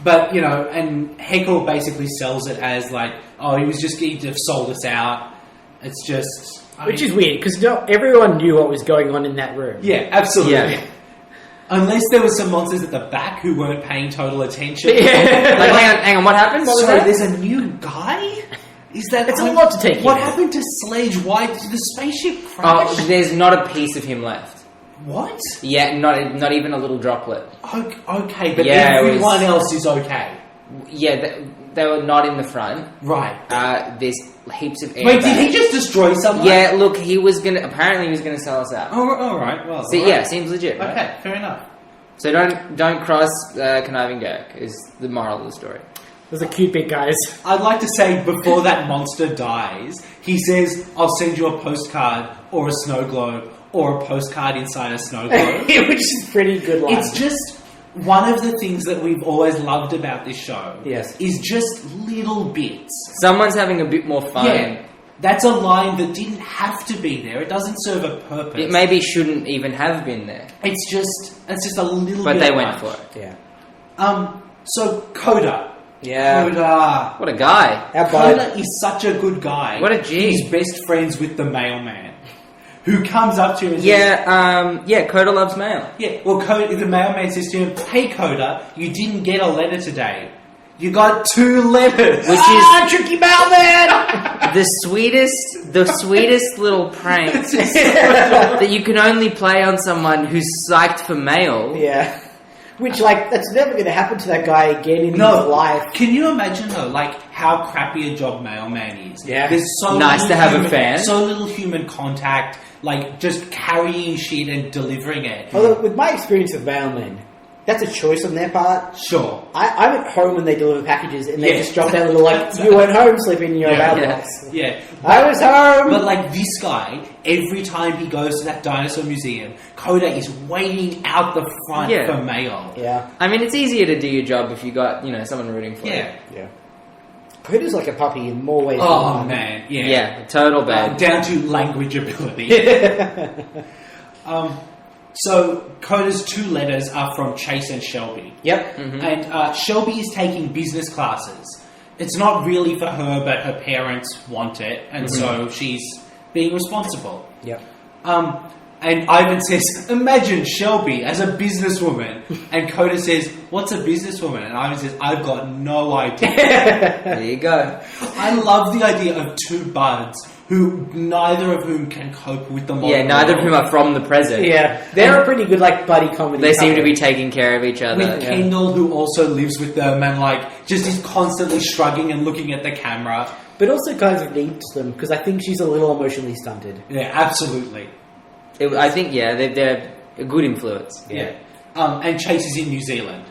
But, and Heckle basically sells it as like, oh, he was just going to have sold us out. It's just... Which is weird, because everyone knew what was going on in that room. Yeah, absolutely. Yeah. Unless there were some monsters at the back who weren't paying total attention. Like, hang on, what happened? What was Sorry, that? there's a new guy? Is that... It's a lot to take in. What happened to Sledge? Why did the spaceship Oh, crash? there's not a piece of him left. What? Yeah, not even a little droplet. Okay, but Yeah, it everyone was- else is okay. Yeah, they were not in the front. Right. There's heaps of air. Wait, did he just destroy someone? Yeah, look, apparently he was gonna sell us out. Oh, all right. Well, So all yeah, right. seems legit, right? Okay, fair enough. So don't cross Conniving Derek is the moral of the story. Those are cute big guys. I'd like to say before that monster dies, he says, "I'll send you a postcard or a snow globe or a postcard inside a snow globe." Which is pretty good line. It's just one of the things that we've always loved about this show. Yes. Is just little bits. Someone's having a bit more fun. Yeah. That's a line that didn't have to be there. It doesn't serve a purpose. It maybe shouldn't even have been there, It's just a little but bit they of went punch. for it. Yeah. So Koda. Yeah. Koda. What a guy! Our bud. Koda is such a good guy. What a G. He's best friends with the mailman, who comes up to him and says, Yeah, Koda loves mail. yeah, well, Koda, the mailman says to him, "Hey, Koda, you didn't get a letter today. You got 2 letters." Which is tricky mailman! the sweetest little prank that you can only play on someone who's psyched for mail. Yeah. Which, that's never going to happen to that guy again in his No, life. Can you imagine though, how crappy a job mailman is? Yeah. There's so Nice little to have a human- fan. So little human contact, just carrying shit and delivering it. Although, with my experience with mailmen, that's a choice on their part. Sure. I'm at home when they deliver packages and they Yeah. just drop that little, you went home, slip in your Yeah. mailbox. Yeah. I was home! But this guy, every time he goes to that dinosaur museum, Koda is waiting out the front Yeah. for mail. Yeah. I mean, it's easier to do your job if you got someone rooting for Yeah. Yeah. Koda's like a puppy in more ways than Oh one. man, you. yeah. Yeah, total bad. Down to language ability. So Koda's 2 letters are from Chase and Shelby. Yep. And Shelby is taking business classes. It's not really for her, but her parents want it, and so she's being responsible. Yep. And Ivan says, "Imagine Shelby as a businesswoman." And Koda says, "What's a businesswoman?" And Ivan says, "I've got no idea." There you go. I love the idea of 2 buds who neither of whom can cope with the modern Yeah, neither of world. whom are from the present. Yeah. They're a pretty good, buddy comedy They seem to couple. be taking care of each other. With Kendall, who also lives with them and just is constantly shrugging and looking at the camera. But also kind of needs them, because I think she's a little emotionally stunted. Yeah, absolutely. I think, they're a good influence. Yeah. And Chase is in New Zealand.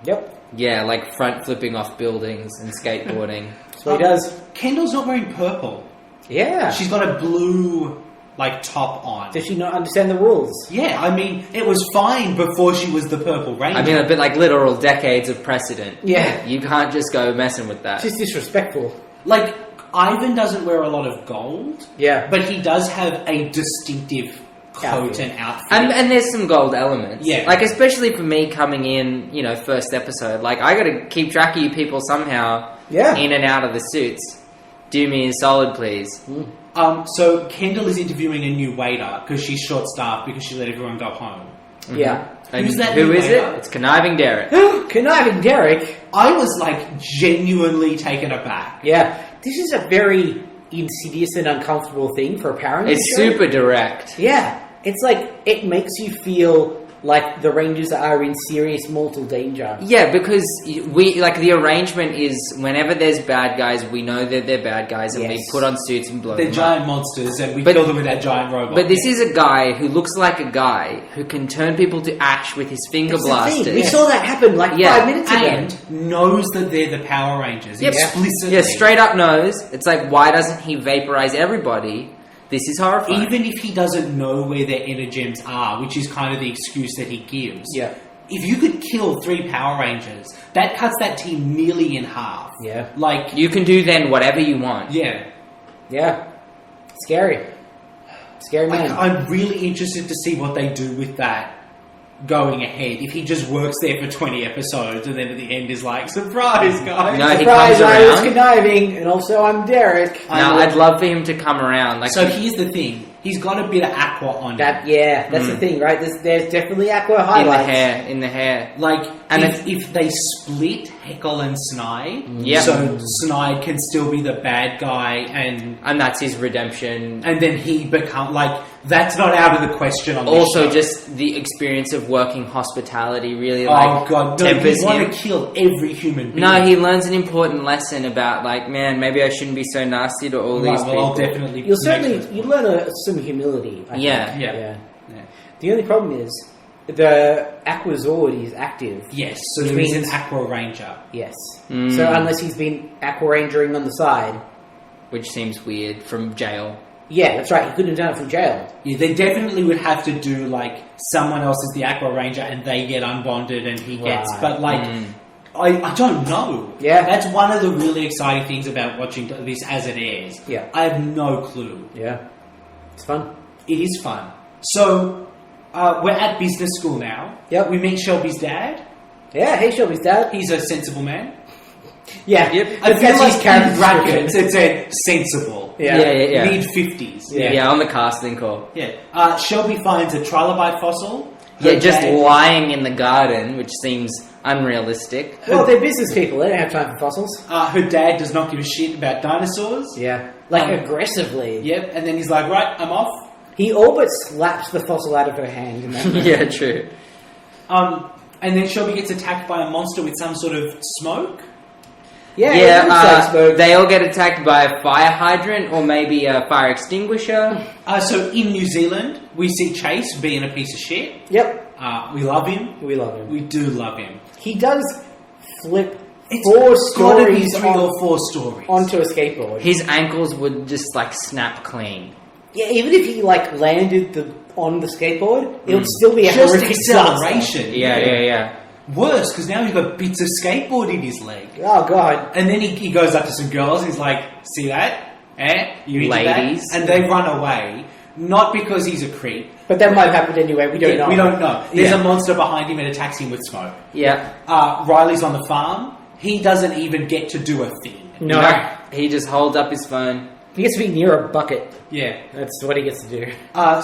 Yep. Yeah, front flipping off buildings and skateboarding. That's what he does. Kendall's not wearing purple. Yeah. She's got a blue, like, top on. Does she not understand the rules? Yeah, I mean, it was fine before she was the Purple Ranger. I mean, a bit like literal decades of precedent. Yeah. You can't just go messing with that. She's disrespectful. Like, Ivan doesn't wear a lot of gold. Yeah. But he does have a distinctive coat Outfit. and outfit. And there's some gold elements. Yeah. Like, especially for me coming in, first episode. Like, I gotta keep track of you people somehow. Yeah. In and out of the suits. Do me a solid, please. So Kendall is interviewing a new waiter because she's short-staffed because she let everyone go home. Yeah. And Who's that who new is waiter? it? It's Conniving Derek. Conniving Derek. I was, like, genuinely taken aback. Yeah. This is a very insidious and uncomfortable thing for a parent. It's super direct. Yeah. It's like, it makes you feel like the Rangers are in serious mortal danger. Yeah, because the arrangement is whenever there's bad guys, we know that they're bad guys, and we Yes. put on suits and blow They're them giant up. monsters, and we But- kill them with that giant robot. But this is a guy who looks like a guy who can turn people to ash with his finger That's the thing. blasters. We saw that happen like Yeah. 5 minutes ago. and knows that they're the Power Rangers. Yep. Explicitly. Yeah, straight up nose. It's like, why doesn't he vaporize everybody? This is horrifying. Even if he doesn't know where their energems are, which is kind of the excuse that he gives. Yeah. If you could kill 3 Power Rangers, that cuts that team nearly in half. Yeah. Like, You can do then whatever you want. yeah. Yeah. Scary. Scary man. Like, I'm really interested to see what they do with that going ahead. If he just works there for 20 episodes and then at the end is like, surprise, guys. No, he Surprise, comes I was around. conniving, and also I'm Derek. Now, I'd love for him to come around. Like, So here's the thing. He's got a bit of aqua on him. That's the thing, right? There's definitely aqua in the highlights. in the hair. Like, And if they split Heckle and Snide, Yep. so Snide can still be the bad guy, and that's his redemption. then he become like that's not out of the question on this Also, show. just the experience of working hospitality really like oh god, no, tempers you want him. to kill every human being. No, he learns an important lesson about like, man, maybe I shouldn't be so nasty to all Right, these well, people. I'll definitely. You learn some humility. I Yeah. think. Yeah. The only problem is the Aqua Zord is active. Yes, so Which he's an means- Aqua Ranger. Yes. Mm. So unless he's been Aqua Rangering on the side, Which seems weird from jail. yeah, that's right. He couldn't have done it from jail. Yeah, they definitely would have to do like someone else is the Aqua Ranger and they get unbonded and he gets. Right. But like, I don't know. Yeah. That's one of the really exciting things about watching this as it airs. Yeah. I have no clue. Yeah. It's fun. It is fun. So we're at business school now. Yep. We meet Shelby's dad. Yeah. Hey, Shelby's dad. He's a sensible man. Yeah. Yep. I feel That's like his character in brackets it said sensible. Yeah. Yeah. Mid-50s. Yeah, on the casting call. Yeah. Shelby finds a trilobite fossil. Yeah, Her just dad- lying in the description, which seems unrealistic. Well, they're business people. They don't have time for fossils. Her dad does not give a shit about dinosaurs. Yeah. Like Um, aggressively. Yep, and then he's like, right, I'm off. He all but slaps the fossil out of her hand. In that moment. Yeah, true. And then Shelby gets attacked by a monster with some sort of smoke. Yeah. it looks like smoke. They all get attacked by a fire hydrant or maybe a fire extinguisher. So in New Zealand, we see Chase being a piece of shit. Yep. We love him. We love him. We do love him. He does flip It's 4 gotta be stories 3 or 4 stories. onto a skateboard. His ankles would just like snap clean. Yeah, even if he like landed on the skateboard, it would still be a Just horrific disaster. acceleration. Yeah. Worse, because now he's got bits of skateboard in his leg. Oh god. And then he goes up to some girls and he's like, see that? You into Ladies. that? And they run away. Not because he's a creep. But that might have happened anyway. We don't know. We don't know. There's Yeah. a monster behind him and attacks him with smoke. Yeah. Riley's on the farm. He doesn't even get to do a thing. No. He just holds up his phone. He gets to be near a bucket. Yeah. That's what he gets to do.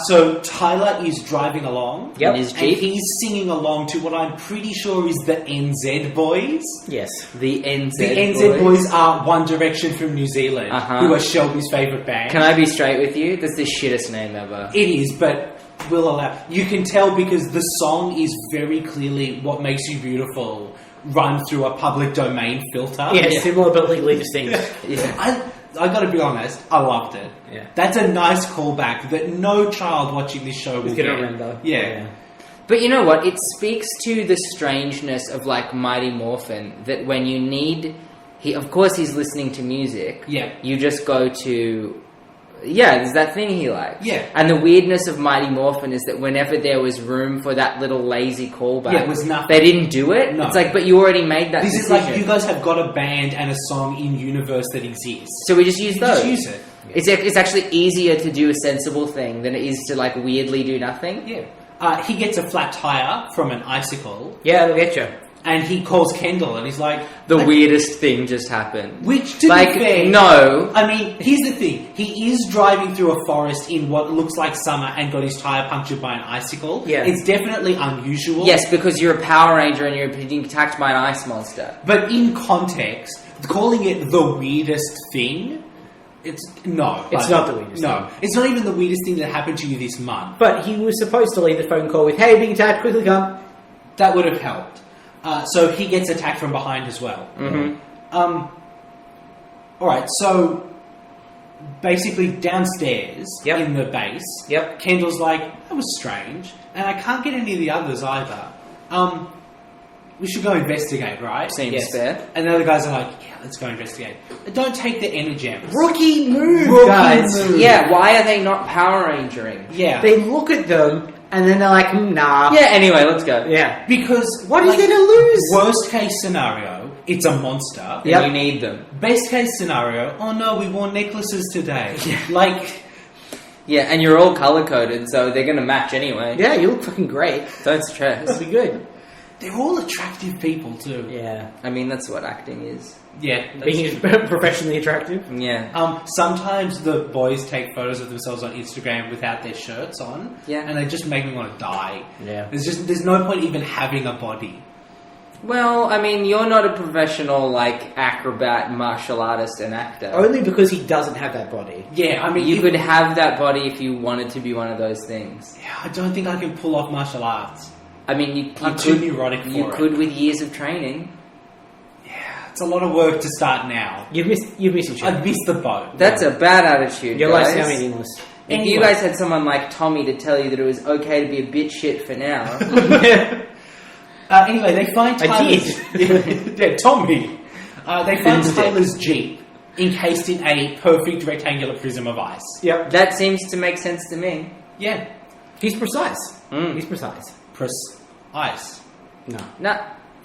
So Tyler is driving along. Yep. In his And Jeep. he's singing along to what I'm pretty sure is the NZ Boys. Yes. The NZ The NZ Boys are One Direction from New Zealand, Uh-huh. who are Shelby's favourite band. Can I be straight with you? That's the shittest name ever. It is, but we'll allow. You can tell because the song is very clearly "What Makes You Beautiful" run through a public domain filter. Yeah, similar but legally distinct. Yeah. I got to be honest, I loved it. Yeah. That's a nice callback that no child watching this show will He's get. gonna remember. Yeah. But you know what? It speaks to the strangeness of like Mighty Morphin that when you need, of course he's listening to music. Yeah. You just go to Yeah, there's that thing he likes. Yeah. And the weirdness of Mighty Morphin is that whenever there was room for that little lazy callback, Yeah, it was nothing. they didn't do it. No. It's like, but you already made that This decision. is like, you guys have got a band and a song in universe that exists. So we just use You those. just use it. It's actually easier to do a sensible thing than it is to like weirdly do nothing. Yeah. He gets a flat tire from an icicle, Yeah, they'll get you. and he calls Kendall, and he's like, The weirdest thing just happened. which, to Like, be fair, no. I mean, here's the thing. He is driving through a forest in what looks like summer and got his tire punctured by an icicle. Yeah. It's definitely unusual. Yes, because you're a Power Ranger and you're being attacked by an ice monster. But in context, calling it the weirdest thing, it's no. It's not the weirdest No, thing. it's not even the weirdest thing that happened to you this month. But he was supposed to leave the phone call with, "Hey, being attacked, quickly come." That would have helped. So he gets attacked from behind as well. Mm-hmm. Alright, so basically downstairs Yep. in the base, Yep. Kendall's like, that was strange, and I can't get any of the others either. We should go investigate, right? Seems Yes. fair. And the other guys are like, yeah, let's go investigate. Don't take the energems. Rookie move, Rookie guys. move. Yeah, why are they not Power Rangering? Yeah. They look at them and then they're like, "Nah." Yeah, anyway, let's go. Yeah. Because What is there to lose? Worst case scenario, it's a monster. And Yep. you need them. Best case scenario, oh no, we wore necklaces today. Like, Yeah, and you're all color-coded, so they're going to match anyway. Yeah, you look fucking great. Don't stress. That'll be good. they're all attractive people too. Yeah. I mean, that's what acting is. Yeah. that's Being true. professionally attractive. Yeah. Sometimes the boys take photos of themselves on Instagram without their shirts on. Yeah. And they just make me want to die. Yeah. There's no point even having a body. Well, I mean, you're not a professional, like, acrobat, martial artist, and actor. Only because he doesn't have that body. Yeah, I mean, You could have that body if you wanted to be one of those things. Yeah, I don't think I can pull off martial arts. I mean, you I'm could, too neurotic for you it. could with years of training. It's a lot of work to start now. You've missed your I've shot. missed the boat. That's a bad attitude, Your life's guys. now meaningless. If Anyway. you guys had someone like Tommy to tell you that it was okay to be a bit shit for now, Anyway, they find I Tyler's... yeah, Tommy. They find Did. Tyler's Jeep encased in a perfect rectangular prism of ice. Yep. that seems to make sense to me. Yeah. He's precise. Mm. He's precise. Ice. No. Nah.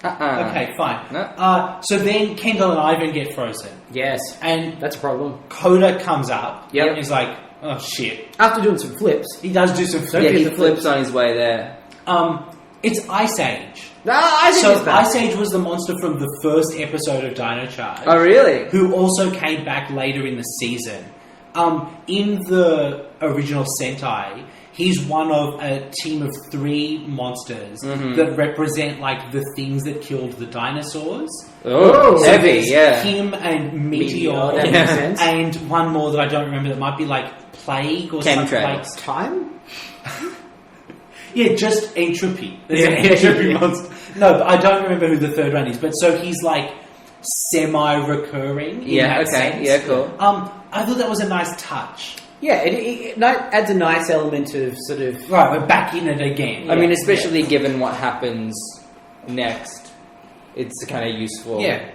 Okay, fine. No. So then Kendall and Ivan get frozen. Yes. And That's a problem. Coda comes up. Yep. And he's like, oh shit. After doing some flips. He does do some Yeah, flips. he the flips flips. on his way there. It's Ice Age. I think So it's bad. Ice Age was the monster from the first episode of Dino Charge. Oh, really? Who also came back later in the season. In the original Sentai, he's one of a team of 3 monsters that represent like the things that killed the dinosaurs. Oh, So heavy, There's yeah. him and Meteor, That makes sense. and one more that I don't remember that might be like Plague or something like. Chemtrails. Time? Yeah, just Entropy. There's Yeah, an Entropy monster. No, but I don't remember who the third one is. But so he's like semi-recurring. In Yeah, that okay, sense. yeah, cool. I thought that was a nice touch. Yeah, it adds a nice element of sort of... Right, we're back in it again. I mean, especially given what happens next, it's kind of useful. Yeah.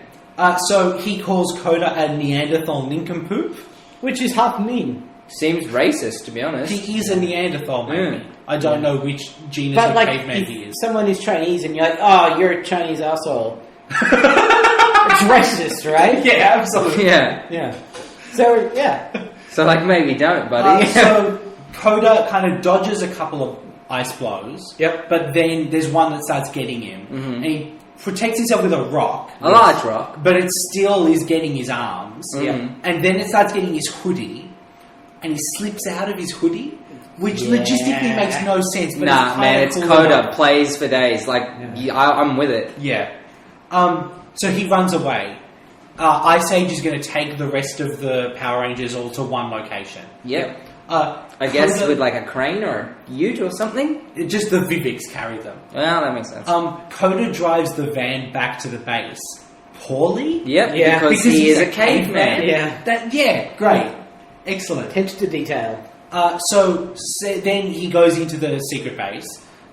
So he calls Koda a Neanderthal nincompoop. Which is half mean. Seems racist, to be honest. He is a Neanderthal, maybe. I don't know which genus But of like, caveman he if is. someone is Chinese and you're like, "Oh, you're a Chinese asshole," it's racist, right? Yeah, absolutely. Yeah. Yeah. So yeah, So, like, maybe don't, buddy. So Koda kind of dodges a couple of ice blows. Yep. But then there's one that starts getting him. And he protects himself with a rock. A large rock. But it still is getting his arms. Mhm. And then it starts getting his hoodie. And he slips out of his hoodie. Which logistically makes no sense. But Nah, it's man, it's cool Koda. enough. Plays for days. Like, I'm with it. Yeah. So he runs away. Ice Age is going to take the rest of the Power Rangers all to one location. Yep. I I guess with, like, a crane or a ute or something? just the Vivics carry them. Well, that makes sense. Koda drives the van back to the base. Poorly? Yep, Yeah, because he he's is a caveman. Yeah. Great. Excellent. attention to detail. So then he goes into the secret base,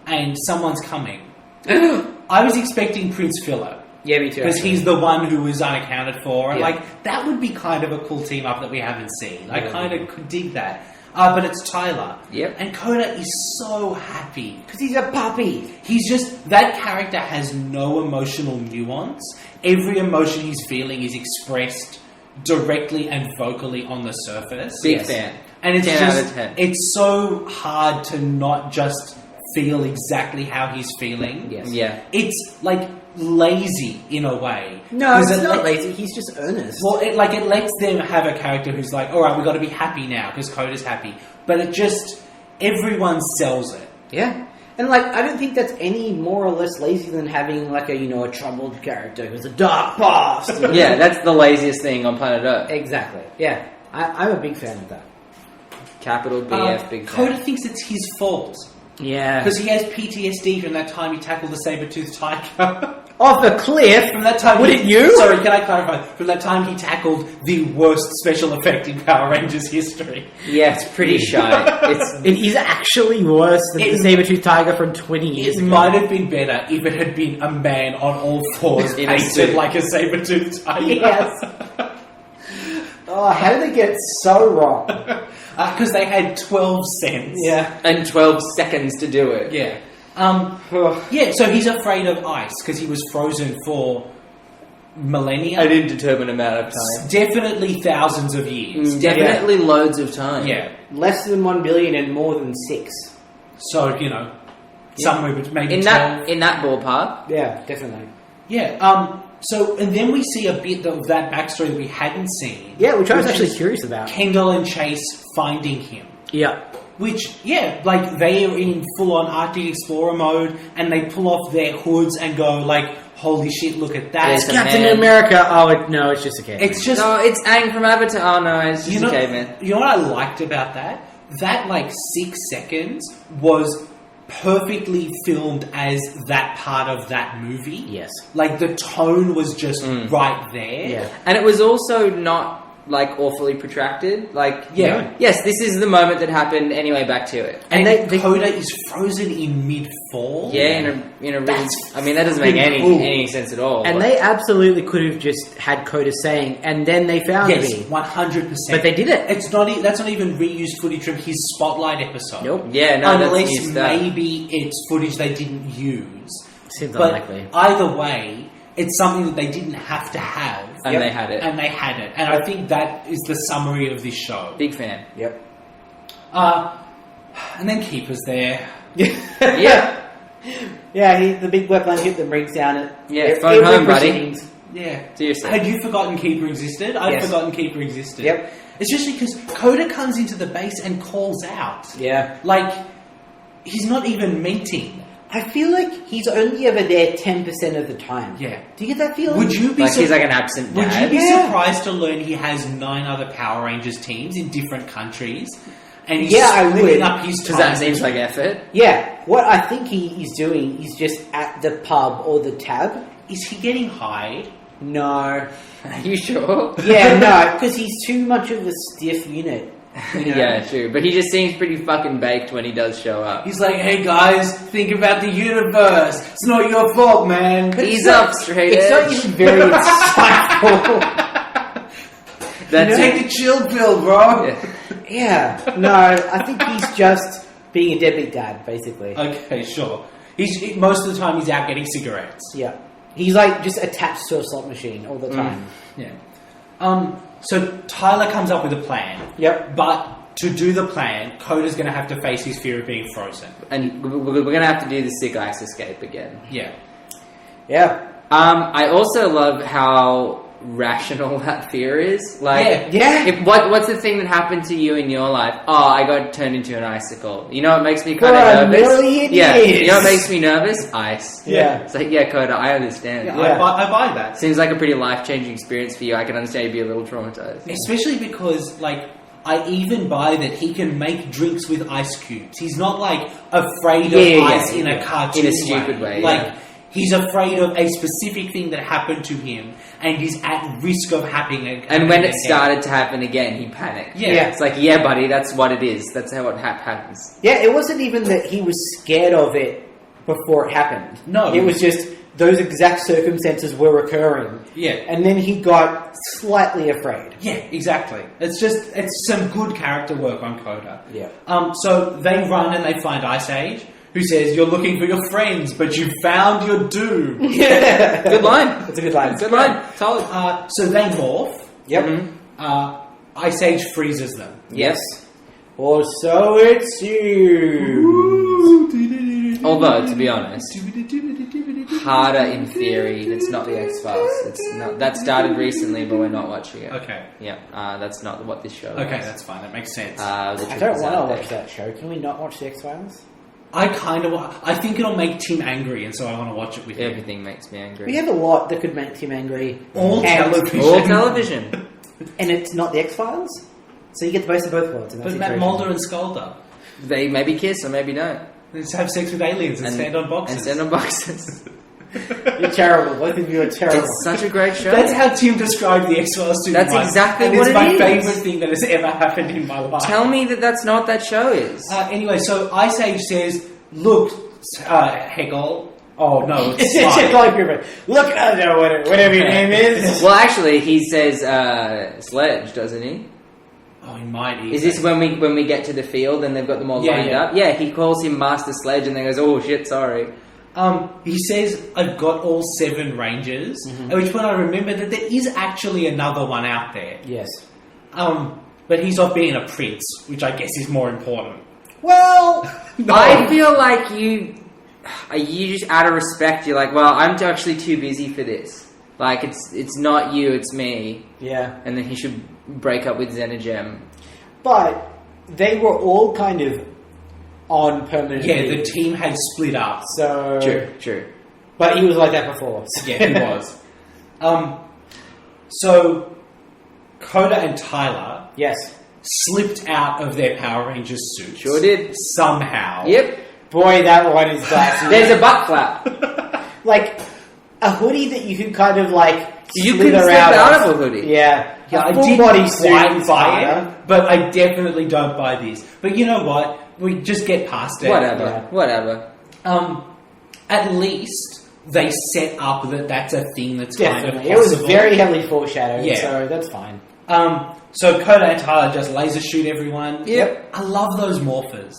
and someone's coming. I was expecting Prince Philip, Yeah, me too. Because actually. he's the one who is unaccounted for. And Yeah. like, that would be kind of a cool team up that we haven't seen. I Yeah. kind of could dig that. But it's Tyler. Yep. And Koda is so happy. Because he's a puppy. He's just, that character has no emotional nuance. Every emotion he's feeling is expressed directly and vocally on the surface. Big Yes. fan. And it's 10 just, out of 10. it's so hard to not just feel exactly how he's feeling. Yes. Yeah. It's like lazy in a way. No, 'Cause it's it not let- lazy. He's just earnest. Well, it lets them have a character who's like, all right, we've got to be happy now because Koda's happy. But it just, everyone sells it. Yeah. And like, I don't think that's any more or less lazy than having like a troubled character who's a dark past. you know? Yeah, that's the laziest thing on planet Earth. Exactly. Yeah. I'm a big fan of that. Capital BF, big fan. Koda thinks it's his fault Yeah. because he has PTSD from that time he tackled the saber-toothed tiger. Off a cliff. From that time, Wouldn't you? Sorry, can I clarify? From that time, he tackled the worst special effect in Power Rangers history. Yeah, it's pretty shy. It is actually worse than It- the saber-tooth tiger from 20 years It ago. might have been better if it had been a man on all fours, In a painted suit. like a saber-toothed tiger. Yes. Oh, how did they get it so wrong? Because they had 12 cents. Yeah. And 12 seconds to do it. Yeah. Yeah, so he's afraid of ice because he was frozen for millennia. An indeterminate amount of time. Definitely thousands of years. Definitely loads of time. Yeah. Less than 1 billion and more than 6. So, somewhere between maybe In 12. that ballpark. Yeah, definitely. Yeah. So, and then we see a bit of that backstory that we hadn't seen. Yeah, which I was actually is curious about. Kendall and Chase finding him. Yeah. Which, yeah, like, they are in full-on Arctic Explorer mode, and they pull off their hoods and go, like, holy shit, look at that. Yes, Captain man. America. Oh, no, it's just a caveman. It's just... No, it's Aang from Avatar. Oh no, it's just a caveman. You know what I liked about that? That, like, 6 seconds was perfectly filmed as that part of that movie. Yes. Like, the tone was just right there. Yeah. And it was also not like awfully protracted. Like, Yeah. yes, this is the moment that happened. Anyway, back to it. And they- Koda is frozen in mid-fall. Yeah, in a really. That's I mean, that doesn't make pretty cool. any sense at all. And but- they absolutely could have just had Koda saying, and then they found Yes, me. 100%. But they did it. It's not. That's not even reused footage from his Spotlight episode. Nope. Yeah, no, that's unless new stuff. maybe it's footage they didn't use. Seems But unlikely. either way, it's something that they didn't have to have, And Yep. they had it. and they had it. And I think that is the summary of this show. Big fan. Yep. And then Keeper's there. Yeah. Yeah, the big wet blanket that breaks down it. Yeah, phone home, buddy. proceedings. Yeah. Seriously. Had you forgotten Keeper existed? I'd Yes. forgotten Keeper existed. Yep. Especially because Koda comes into the base and calls out. Yeah. Like, he's not even menting. I feel like he's only ever there 10% of the time. Yeah. Do you get that feeling? Would you be Like he's like an absent Would you dad. be Yeah. surprised to learn he has 9 other Power Rangers teams in different countries? And he's Yeah, I splitting would. up his Because time. that seems like effort. Yeah. What I think he's doing is just at the pub or the tab. Is he getting high? No. Are you sure? Yeah, no, because he's too much of a stiff unit. You know? Yeah, true. But he just seems pretty fucking baked when he does show up. He's like, hey guys, think about the universe. It's not your fault, man. He's up straight It's not edge. even very insightful. That's Take it. the chill pill, bro. Yeah. Yeah. No, I think he's just being a deadbeat dad, basically. Okay, sure. Most of the time he's out getting cigarettes. Yeah. He's like just attached to a slot machine all the time. Yeah. So Tyler comes up with a plan. Yep. But to do the plan, Koda's going to have to face his fear of being frozen. And we're going to have to do the sick ice escape again. Yeah. Yeah. I also love how rational that fear is. Like, Yeah. What's the thing that happened to you in your life? Oh, I got turned into an icicle. You know what makes me kind For of a nervous? million Yeah. years. You know what makes me nervous? Ice. Yeah. It's like, yeah, Koda, I understand. Yeah, Yeah. I buy that. Seems like a pretty life-changing experience for you. I can understand you'd be a little traumatized. Especially because, like, I even buy that he can make drinks with ice cubes. He's not, like, afraid of ice in a cartoon In a stupid way, Like, yeah. he's afraid of a specific thing that happened to him, and he's at risk of happening. And when it again. started to happen again, he panicked. Yeah. It's like, yeah, buddy, that's what it is. That's how it happens. Yeah, it wasn't even that he was scared of it before it happened. No. It was just those exact circumstances were occurring. Yeah. And then he got slightly afraid. Yeah, exactly. It's some good character work on Koda. Yeah. So they run and they find Ice Age, who says, "You're looking for your friends, but you found your doom." Good line. It's a good line. Good line. Solid. So they morph. Yep. Ice Age freezes them. Yes. Or so it seems. Although, to be honest, harder in theory. It's not the X-Files. That started recently, but we're not watching it. Okay. Yeah. That's not what this show is. Okay, that's fine. That makes sense. I don't want to watch that show. Can we not watch the X-Files? I think it'll make Tim angry, and so I want to watch it with him. Everything makes me angry. We have a lot that could make Tim angry. All television. All television. And it's not the X-Files? So you get the best of both worlds. But Matt Mulder and Sculder. They maybe kiss or maybe don't. They just have sex with aliens and stand on boxes. And stand on boxes. You're terrible. Both of you are terrible. It's such a great show. That's how Tim described the X-Files to me. That's exactly and what it's it my is. favourite thing that has ever happened in my life. Tell me that's not what that show is. Anyway, so Ice Age says, "Look, Hegel." Oh no, it's It's Slide. like Griffin. Look, I don't know whatever your name is. Well, actually, he says Sledge, doesn't he? Oh, he might. Is this when we get to the field and they've got them all lined up? Yeah, he calls him Master Sledge and then goes, "Oh shit, sorry." He says, "I've got all 7 Rangers," at which point I remember that there is actually another one out there. Yes. But he's off being a prince, which I guess is more important. Well, I feel like you just out of respect, you're like, well, I'm actually too busy for this. Like, it's not you, it's me. yeah. And then he should break up with Xenogem. But they were all kind of on permanent Yeah, leave. the team had split up. So... True. But he was like that before. Yeah, he was. So Koda and Tyler Yes. slipped out of their Power Rangers suits. Sure did. Somehow. Yep. Boy, that one is classy. There's a butt flap. like a hoodie that you can kind of like You slither can slip out out of a hoodie. Yeah. Yeah, A I full didn't body suit quite is buy harder. it, but I definitely don't buy these. But you know what? We just get past it. Whatever. At least they set up that that's a thing that's kind of Definitely. possible. It was very heavily foreshadowed, Yeah. so that's fine. So Koda and Tyler just laser shoot everyone. Yep. I love those morphers.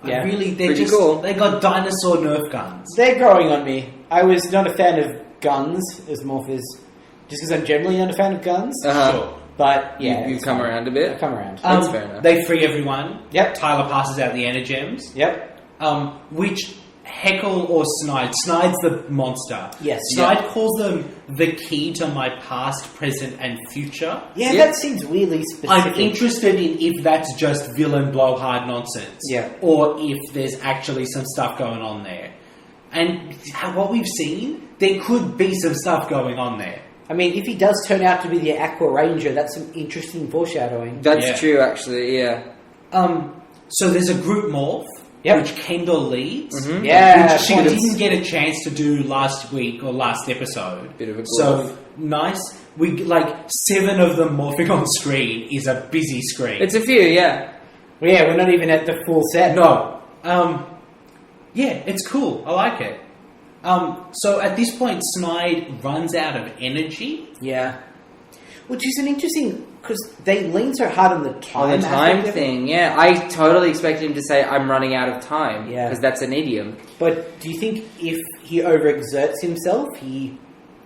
Yeah. They're Pretty just cool. they got dinosaur Nerf guns. They're growing on me. I was not a fan of guns as morphers, just because I'm generally not a fan of guns. Sure. But yeah, You it's come fine. around a I bit. come around. That's fair enough. They free everyone. Yep. Tyler passes out the Energems. Yep. Which Heckle or Snide? Snide's the monster. Yes. Snide calls them the key to my past, present, and future. Yeah, Yep. that seems weirdly specific. I'm interested in if that's just villain blowhard nonsense. Yeah. Or if there's actually some stuff going on there. And what we've seen, there could be some stuff going on there. I mean, if he does turn out to be the Aqua Ranger, that's some interesting foreshadowing. That's Yeah. true, actually, yeah. So there's a group morph, Yep. which Kendall leads. Yeah, Which she points. didn't get a chance to do last week or last episode. Bit of a So growth. nice. We 7 of them morphing on screen is a busy screen. It's a few, yeah. Well, yeah, we're not even at the full set. No. Yeah, it's cool. I like it. So at this point, Snide runs out of energy. Yeah. Which is an interesting... Because they lean so hard on the time. On the time aspect of it. thing, yeah. I totally expected him to say, "I'm running out of time." Yeah. Because that's an idiom. But do you think if he overexerts himself, he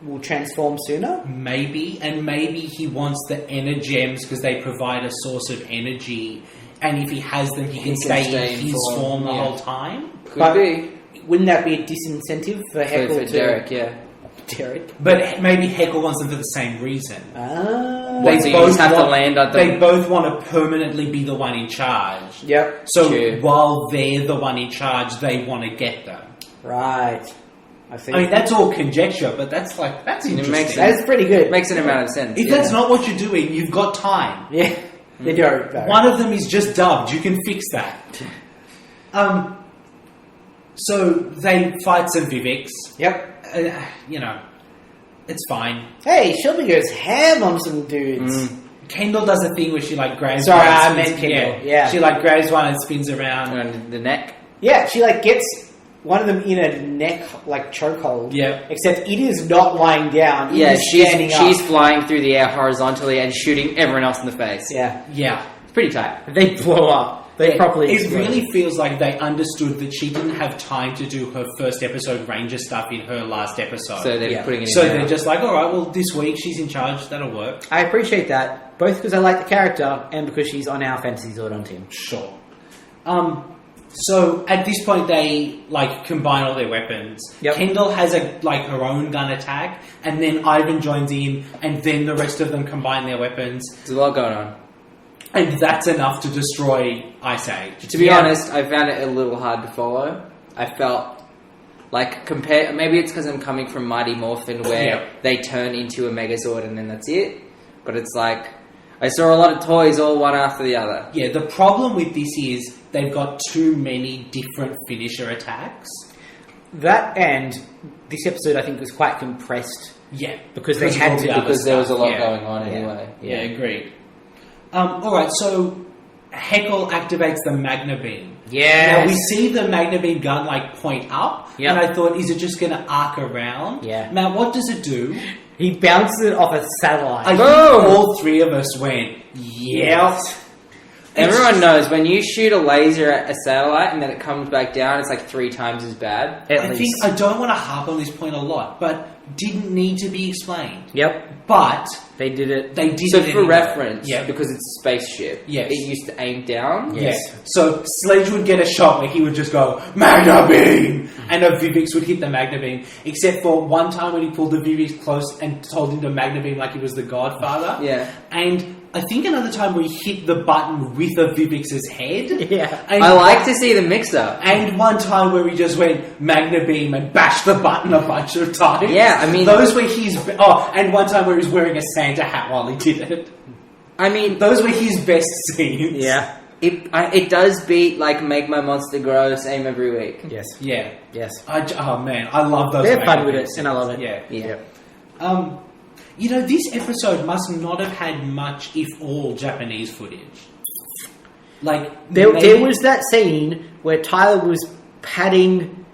will transform sooner? Maybe, and maybe he wants the Energems because they provide a source of energy. And if he has them, he can stay in his form the yeah. whole time. Could But be. Wouldn't that be a disincentive for Heckle For to... Derek, yeah. Derek? But maybe Heckle wants them for the same reason. Ah. What, so you just have to land at They them? both want to permanently be the one in charge. Yep. So True. while they're the one in charge, they want to get them. Right. I see. I mean, that's all conjecture, but that's interesting. makes That's pretty good. Makes an amount of sense. If yeah. that's not what you're doing, you've got time. Yeah. They don't. though. One of them is just dubbed. You can fix that. So they fight some Vivics. Yep. It's fine. Hey, Shelby goes ham on some dudes. Kendall does a thing where she grabs Sorry, one. I and meant spins- Kendall. Yeah. She grabs one and spins around. Around the neck. Yeah, she gets one of them in a neck like chokehold. Yeah. Except it is not lying down. It Yeah, is standing up. she's flying through the air horizontally and shooting everyone else in the face. Yeah. Yeah. It's pretty tight. They blow up. They properly It explode. really feels like they understood that she didn't have time to do her first episode Ranger stuff in her last episode. So they're Yeah. putting it So in they're now. just like, all right, well, this week she's in charge. That'll work. I appreciate that, both because I like the character and because she's on our Fantasy Zordon team. Sure. So at this point, they like combine all their weapons. Yep. Kendall has her own gun attack, and then Ivan joins in, and then the rest of them combine their weapons, There's a lot going on. and that's enough to destroy Ice Age. To be honest, I found it a little hard to follow. I felt like maybe it's because I'm coming from Mighty Morphin where Yeah. they turn into a Megazord and then that's it. But it's like I saw a lot of toys all one after the other. Yeah, the problem with this is they've got too many different finisher attacks. That and this episode, I think, was quite compressed. Yeah, Because they of had all to- the other Because there was a stuff, lot yeah. going on Yeah. anyway. Yeah, agreed. Alright, so Heckle activates the Magna Beam. Yes. Now we see the Magna Beam gun point up, Yep. and I thought, is it just going to arc around? Yeah. Matt, what does it do? He bounces it off a satellite. I think Boom! all three of us went, yep. Everyone knows when you shoot a laser at a satellite and then it comes back down, it's like 3 times as bad. At I least. think I don't want to harp on this point a lot, but didn't need to be explained. Yep. But They did it. they did So it for anyway. reference, Yeah. because it's a spaceship, Yes. it used to aim down. Yes. So Sledge would get a shot where he would just go, Magna Beam! And a Vivix would hit the Magna Beam. Except for one time when he pulled the Vivix close and told him to Magna Beam like he was the Godfather. Yeah. And I think another time where he hit the button with a Vivix's head. Yeah. And I like to see the mix-up. And one time where he just went Magna Beam and bashed the button a bunch of times. Yeah, I mean- Those were his... Oh, and one time where he was wearing a Santa hat while he did it. I mean, Those were his best scenes. Yeah. it does beat like Make My Monster Grow, same every week. Yes. Yeah. Yes. Oh man, I love those. They're Magna fun with Beam it, and I love it. Yeah. Yeah. This episode must not have had much, if all, Japanese footage. Like There maybe- was that scene where Tyler was patting.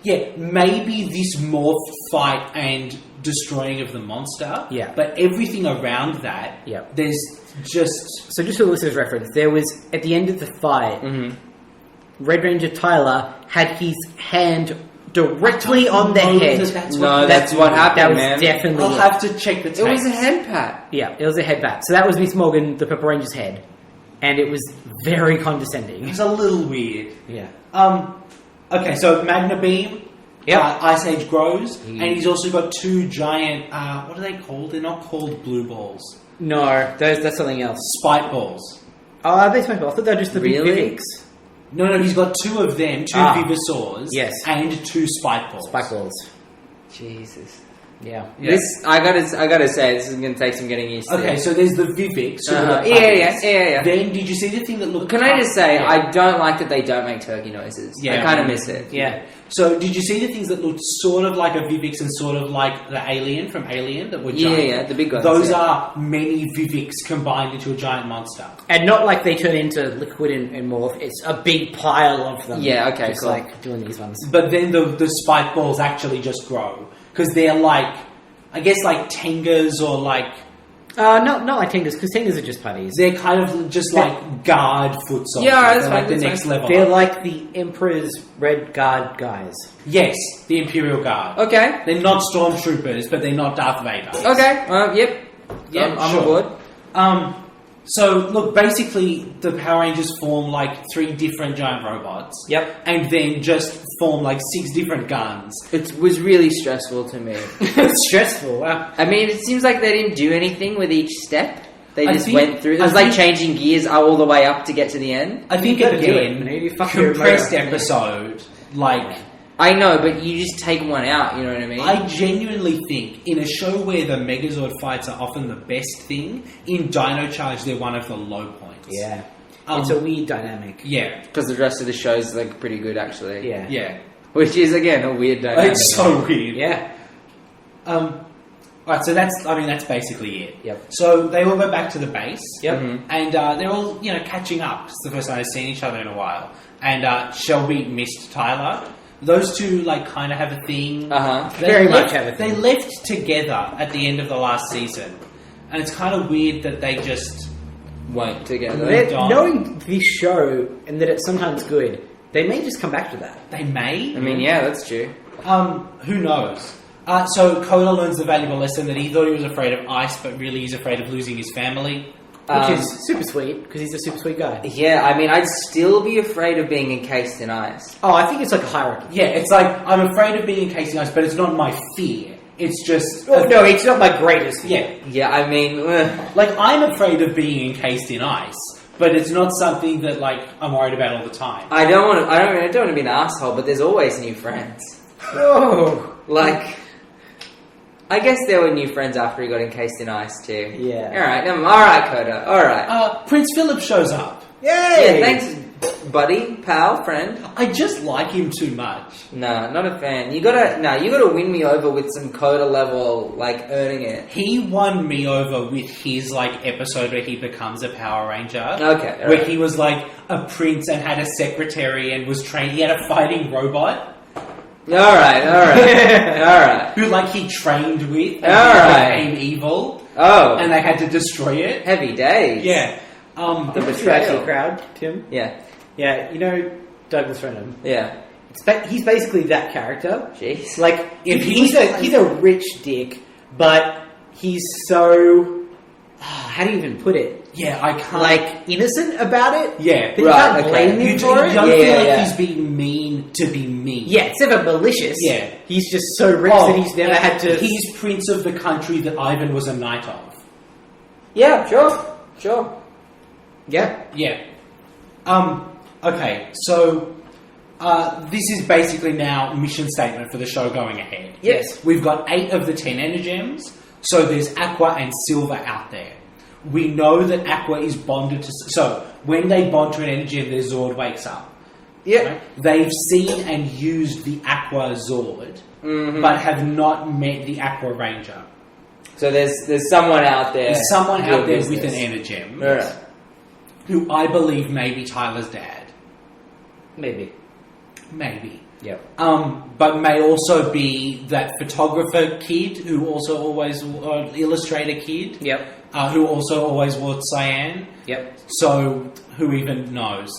Yeah, maybe this morph fight and destroying of the monster. Yeah. But everything around that, Yeah. there's just... So just for the listeners' reference, there was at the end of the fight, Red Ranger Tyler had his hand directly on the head. That's what happened, That was man. definitely I'll it. have to check the It tape. was a head pat. Yeah, it was a head bat. So that was Miss Morgan, the Purple Ranger's head, and it was very condescending. It's a little weird. Yeah. Okay, so Magna Beam, Yep. Ice Age grows, and he's also got 2 giant, what are they called? They're not called blue balls. No, that's something else. Spite balls. Oh, are they supposed to? I thought they were just the Really? big Vivix. No, he's got 2 of them, 2 Ah. Vivasaurs, Yes. and 2 Spike balls. Spike balls. Jesus. Yeah. Yeah. This I gotta say, this is gonna take some getting used to. Okay, so there's the Vivix. who are Uh-huh. the Yeah. puppies. Then, did you see the thing that looked... Can I just say, Yeah. I don't like that they don't make turkey noises. Yeah. I kind of miss it. Yeah. So, did you see the things that looked sort of like a Vivix and sort of like the alien from Alien that were Yeah, giant? yeah, the big ones, Those yeah. are many Vivix combined into a giant monster. And not like they turn into liquid and morph. It's a big pile of them. Yeah, okay, Just cool. like doing these ones. But then the spike balls actually just grow. Because they're like, I guess like Tengas or like... Not like Tingers, because Tingers are just putties. They're kind of just like guard foot soldiers. Yeah, that's They're fine, like the that's next fine. level. They're up. like the Emperor's Red Guard guys. Yes, the Imperial Guard. Okay. They're not stormtroopers, but they're not Darth Vader. Okay. Yep. Yeah, I'm sure. aboard. So, look, basically, the Power Rangers form like 3 different giant robots. Yep. And then just form like 6 different guns. It was really stressful to me. It's stressful. Wow. I mean, it seems like they didn't do anything with each step. They I just think- went through. It I was like think- changing gears all the way up to get to the end. I think, You gotta do it, again, man. You fuck your compressed motor. episode, like... I know, but you just take one out. You know what I mean? I genuinely think in a show where the Megazord fights are often the best thing, in Dino Charge they're one of the low points. Yeah. Um, It's a weird dynamic. Yeah. Because the rest of the show's like pretty good, actually. Yeah. Yeah. Which is again a weird dynamic. It's so weird. Yeah. Right, so that's basically it. Yep. So they all go back to the base. Yep. And they're all, catching up. It's the first time they've seen each other in a while. And Shelby missed Tyler. Those two like kind of have a thing. Very much have a thing. They left together at the end of the last season, and it's kind of weird that they just weren't together. Knowing this show and that it's sometimes good, they may just come back to that. They may. I mean, yeah, that's true. Who knows? So Koda learns the valuable lesson that he thought he was afraid of ice, but really he's afraid of losing his family. Which is super sweet, because he's a super sweet guy. Yeah, I mean, I'd still be afraid of being encased in ice. Oh, I think it's like a hierarchy. Yeah, it's like, I'm afraid of being encased in ice, but it's not my fear. It's just... no, it's not my greatest fear. Yeah. Yeah, I mean... Like, I'm afraid of being encased in ice, but it's not something that, like, I'm worried about all the time. I don't want to be an asshole, but there's always new friends. Oh. Like... I guess there were new friends after he got encased in ice too. Yeah. Alright, Koda. Alright. Prince Philip shows up. Yay! Yeah, thanks, buddy, pal, friend. I just like him too much. Nah, not a fan. You gotta win me over with some Koda level, like, earning it. He won me over with his, like, episode where he becomes a Power Ranger. Okay. Where he was, like, a prince and had a secretary and was trained. He had a fighting robot. Alright. Who, like, he trained with and became evil. Oh. And they had to destroy it. Heavy days. Yeah. The betrayal crowd, Tim. Yeah. Yeah, you know Douglas Renham. Yeah. He's basically that character. Jeez. Like, If he's a rich dick, but he's so... how do you even put it? Yeah, I can't... Like, innocent about it? Yeah. But you can't blame him for it? You don't feel like he's being mean to be mean. Yeah, it's never malicious. Yeah. He's just so rich that he's never had to... He's prince of the country that Ivan was a knight of. Yeah, sure. Yeah. Yeah. Okay, so... this is basically now mission statement for the show going ahead. Yes. We've got 8 of the 10 Energems, so there's Aqua and Silver out there. We know that Aqua is bonded to... So, when they bond to an Energem, their Zord wakes up. Yeah. Right? They've seen and used the Aqua Zord, but have not met the Aqua Ranger. So there's someone out there. There's someone out there business. with an Energem, Right. who I believe may be Tyler's dad. Maybe. Maybe. Yep. But may also be that photographer kid who also always... illustrator kid. Yep. Who also always wore cyan. Yep. So, who even knows?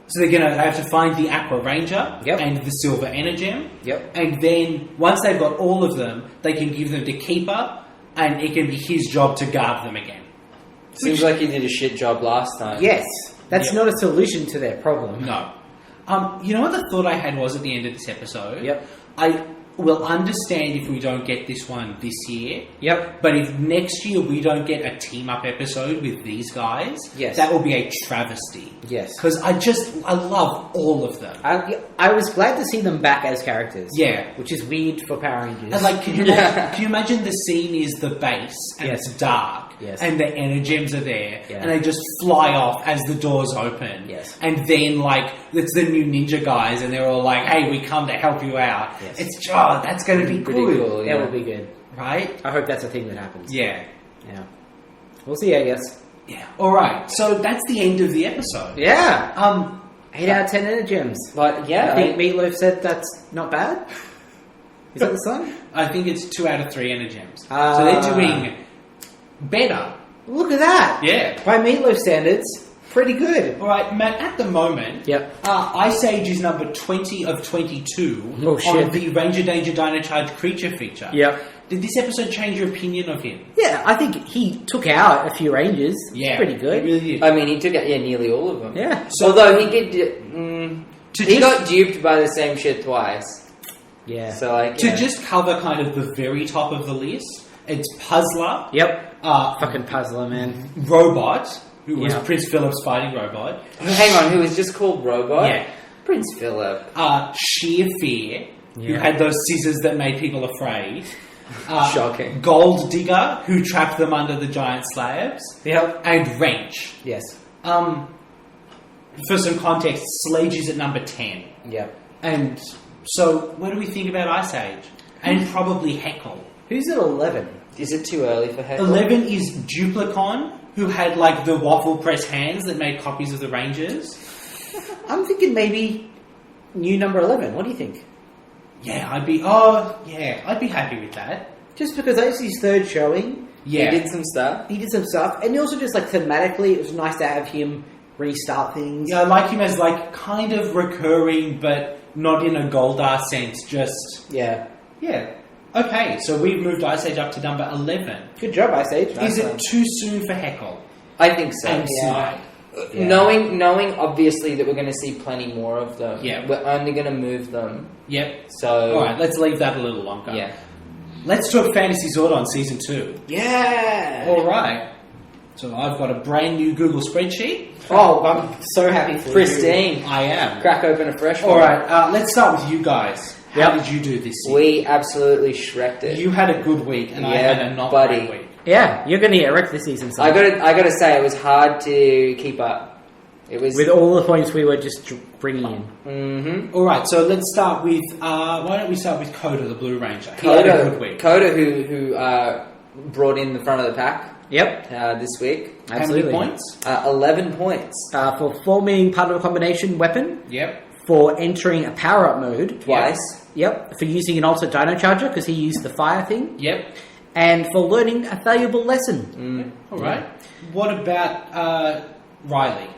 So they have to find the Aqua Ranger and the Silver Energem. Yep. And then, once they've got all of them, they can give them to Keeper, and it can be his job to guard them again. Seems like he did a shit job last time. Yes. That's Yep. not a solution to their problem. No. You know what the thought I had was at the end of this episode? Yep. I will understand if we don't get this one this year. Yep. But if next year we don't get a team-up episode with these guys, Yes. that will be a travesty. Yes. Because I love all of them. I was glad to see them back as characters. Yeah. Which is weird for Power Rangers. And like, can you imagine the scene is the base and Yes. it's dark, Yes. and the Energems are there, Yeah. and they just fly off as the doors open. Yes. And then like it's the new ninja guys, and they're all like, "Hey, we come to help you out." Yes. It's that's going to be Pretty good, cool, yeah. That would be good. right? I hope that's a thing that happens. Yeah. Yeah. We'll see, I guess. Yeah. All right. So that's the end of the episode. Yeah. 8 out of 10 Energems. But yeah, I think Meatloaf said that's not bad. Is that the song? I think it's 2 out of 3 Energems. Ah. So they're doing better. Look at that. Yeah. By Meatloaf standards, pretty good. All right, Matt. At the moment, Yep. Ice Age is number 20 of 22 Oh, shit. on the Ranger Danger Dino Charge creature feature. Yep. Did this episode change your opinion of him? Yeah, I think he took out a few Rangers. Yeah, Pretty good. He really did. I mean, he took out nearly all of them. Yeah. Although he did, he just- got duped by the same shit twice. Yeah. So like, To yeah. just cover kind of the very top of the list, it's Puzzler, Yep. uh, Fucking puzzler, man. Robot, who was Yeah. Prince Philip's fighting robot, hang on, who was just called Robot? Yeah. Prince Philip. Sheer Fear, who Yeah. had those scissors that made people afraid. Shocking. Gold Digger, who trapped them under the giant slabs. Yep. And Wrench. Yes. For some context, Sledge is at number 10. Yep. And so, what do we think about Ice Age? And probably Heckle. Who's at 11? Is it too early for Heckle? 11 is Duplicon, who had like the waffle press hands that made copies of the Rangers. I'm thinking maybe new number 11. What do you think? Yeah, I'd be happy with that. Just because that was his third showing. Yeah. He did some stuff. He did some stuff. And also just like thematically, it was nice to have him restart things. Yeah, I like him as like kind of recurring, but not in a Goldar sense, just... Yeah. Yeah. Okay, so we've moved Ice Age up to number 11. Good job, Ice Age. Is it too soon for Heckle? I think so. And Snide? Yeah. Knowing obviously that we're going to see plenty more of them. Yeah. We're only going to move them. Yep. So... Alright, let's leave that a little longer. Yeah. Let's talk Fantasy Zordon Season 2. Yeah! Alright. So I've got a brand new Google spreadsheet. Oh, I'm so happy for Pristine. I am. Crack open a fresh one. Alright, let's start with you guys. How did you do this year? We absolutely shreked it. You had a good week, and I had a not buddy. great week. Yeah, you're going to get wrecked this season. So. I gotta say, it was hard to keep up. It was with all the points we were just bringing in. Mm-hmm. Alright, so let's start with, why don't we start with Koda, the Blue Ranger. He had a good week. Koda, who brought in the front of the pack. Yep. This week. Absolutely. How many points? 11 points. For forming part of a combination weapon. Yep. For entering a power-up mode. Twice. Yep. For using an alternate Dino Charger, because he used the fire thing. Yep. And for learning a valuable lesson. Alright. What about Riley?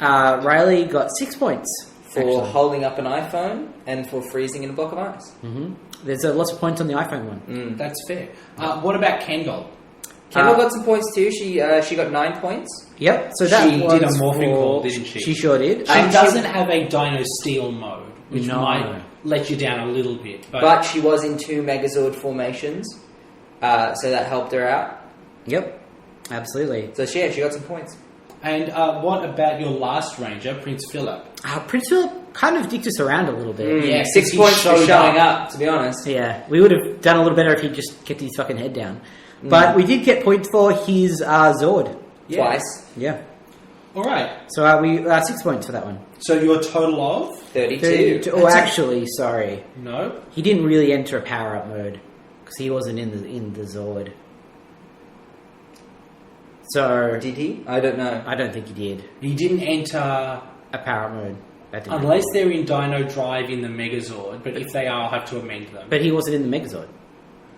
Riley got 6 points. For holding up an iPhone and for freezing in a block of ice. Mm-hmm. There's lots of points on the iPhone one. That's fair. What about Kendall? Kendall got some points too. She got 9 points. Yep. So that She was did a morphing for- call, didn't she? She sure did. She doesn't have a Dino Steel mode, which No. might let you down a little bit. But she was in 2 Megazord formations, so that helped her out. Yep. Absolutely. So she got some points. And what about your last Ranger, Prince Philip? Prince Philip kind of dicked us around a little bit. Yeah, 6 he points for showed showing up, to be honest. Yeah, we would have done a little better if he just kept his fucking head down. But we did get points for his Zord. Twice. Yeah. Alright. So we 6 points for that one. So your total of? 32. Oh, actually, sorry. No. He didn't really enter a power-up mode because he wasn't in the Zord. So Did he? I don't know. I don't think he did He didn't enter a power-up mode. That didn't unless they're in Dino Drive in the Megazord, but if they are, I'll have to amend them. But he wasn't in the Megazord.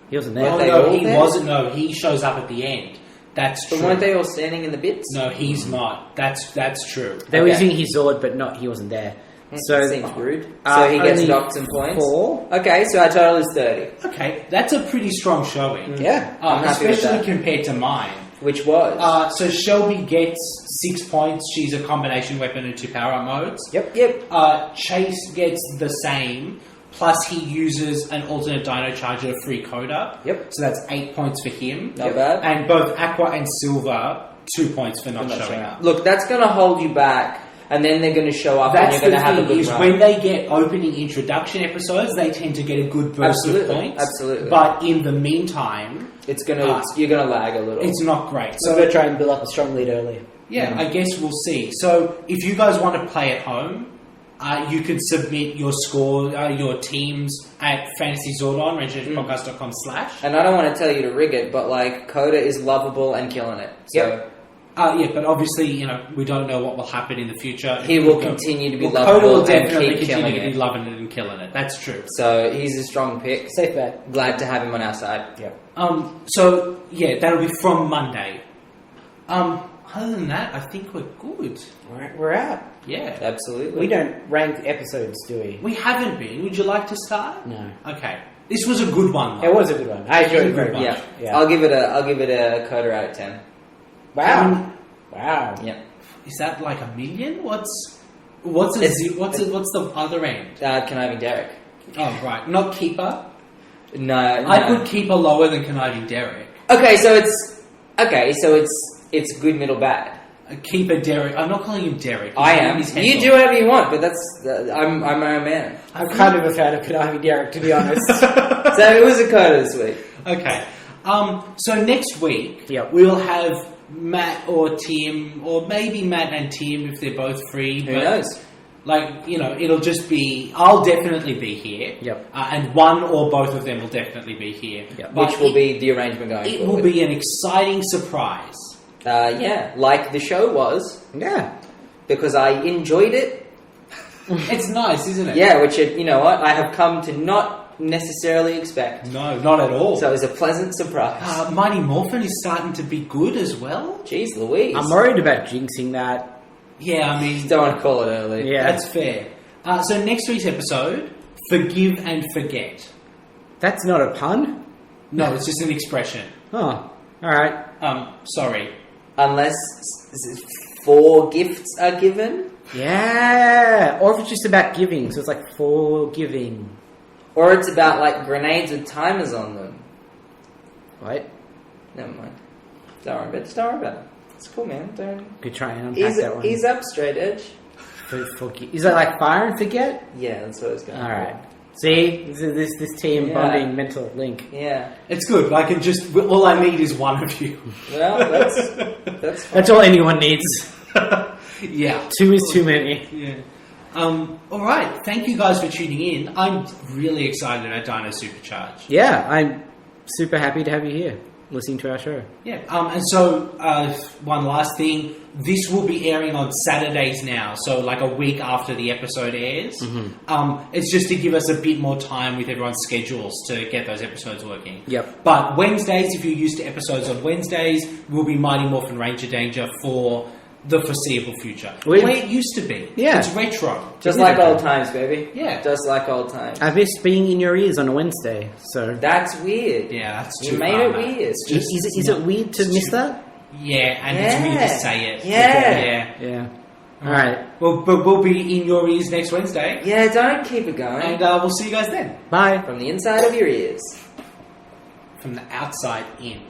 He wasn't there. Were they no, all he there? wasn't. No, he shows up at the end. That's But true. weren't they all standing in the bits? No, he's not. That's true. They were Okay. using his Zord, but he wasn't there. So That seems rude. So he gets only docked some points. 4. Okay, so our total is 30. Okay, that's a pretty strong showing. Yeah. I'm happy with Especially that. compared to mine. Which was? So Shelby gets 6 points. She's a combination weapon and 2 power-up modes. Yep. Chase gets the same. Plus, he uses an alternate Dino Charger free Koda. Yep. So that's 8 points for him. Not bad. And both Aqua and Silver, 2 points for not Not showing showing up. Look, that's going to hold you back, and then they're going to show up, and That's you're the going to have a thing, good is run. when they get opening introduction episodes, they tend to get a good burst Absolutely, of points. absolutely. But in the meantime, It's gonna, you're going to lag a little. it's not great. So we're going to try and build up a strong lead early. Yeah, I guess we'll see. So if you guys want to play at home, you can submit your score, your teams at Fantasy Zordon, rangerpodcast.com/. And I don't want to tell you to rig it, but like Koda is lovable and killing it. So yeah, but obviously, we don't know what will happen in the future. he will continue to be Koda lovable will and definitely keep continue killing to be it. loving it and killing it. That's true. So he's a strong pick. Safe bet. Glad to have him on our side. Yeah. So yeah, that'll be from Monday. Other than that, I think we're good. All right, we're out. Yeah. Absolutely. We don't rank episodes, do we? We haven't been. Would you like to start? No. Okay. This was a good one, though. It was a good one. I enjoyed it very much. Yeah. Yeah. I'll give it a Koda out of 10. Wow. Wow. Yeah. Is that like a million? What's the other end? Conniving Derek. Oh, right. Not Keeper. No. I could keep a lower than Conniving Derek. Okay, so it's good, middle, bad. Keeper Derek. I'm not calling him Derek. I am. His You do whatever you want, but I'm my own man. I'm kind of a fan of Conniving Derek, to be honest. So it was a Koda this week. Okay. So next week, Yep. we'll have Matt or Tim, or maybe Matt and Tim if they're both free. Who knows? It'll just be... I'll definitely be here. Yep. And one or both of them will definitely be here. Yep. But Which will be the arrangement going It forward. will be an exciting surprise. Yeah, like the show was, Yeah. because I enjoyed it. It's nice, isn't it? Yeah, which, you know what, I have come to not necessarily expect. No, not at all. So it was a pleasant surprise. Mighty Morphin is starting to be good as well. Jeez Louise. I'm worried about jinxing that. Yeah, I mean, Don't want to call it early. Yeah. that's fair. So next week's episode, Forgive and Forget. That's not a pun? No, it's just an expression. Oh, alright. Sorry. Unless 4 gifts are given. Yeah! Or if it's just about giving, so it's like forgiving. Or it's about like grenades with timers on them. What? Never mind. Don't worry about it. Just don't worry about it. It's cool, man. Don't. Could try and unpack that one. Ease up, straight edge. Is that like fire and forget? Yeah, that's what I was going. Alright. See? This team Yeah. bonding mental link. Yeah. It's good. I can just... All I need is one of you. Well, that's fine. That's all anyone needs. Yeah. 2 is too many. Yeah. All right. Thank you guys for tuning in. I'm really excited about Dino Supercharge. Yeah, I'm super happy to have you here, listening to our show. Yeah. And so, one last thing. This will be airing on Saturdays now, so like a week after the episode airs. It's just to give us a bit more time with everyone's schedules to get those episodes working. Yep. But Wednesdays, if you're used to episodes on Wednesdays, will be Mighty Morphin Ranger Danger for the foreseeable future. The We've- way it used to be. Yeah. It's retro. Just like old times, baby. Yeah. Just like old times. I miss being in your ears on a Wednesday, so... That's weird. Yeah, that's You too made far, it man. weird. It's just- Is it weird to miss that? Yeah, and it's weird to say it. Yeah. Yeah. Yeah. Alright. Well, but we'll be in your ears next Wednesday. Yeah, don't keep it going. And we'll see you guys then. Bye. From the inside of your ears. From the outside in.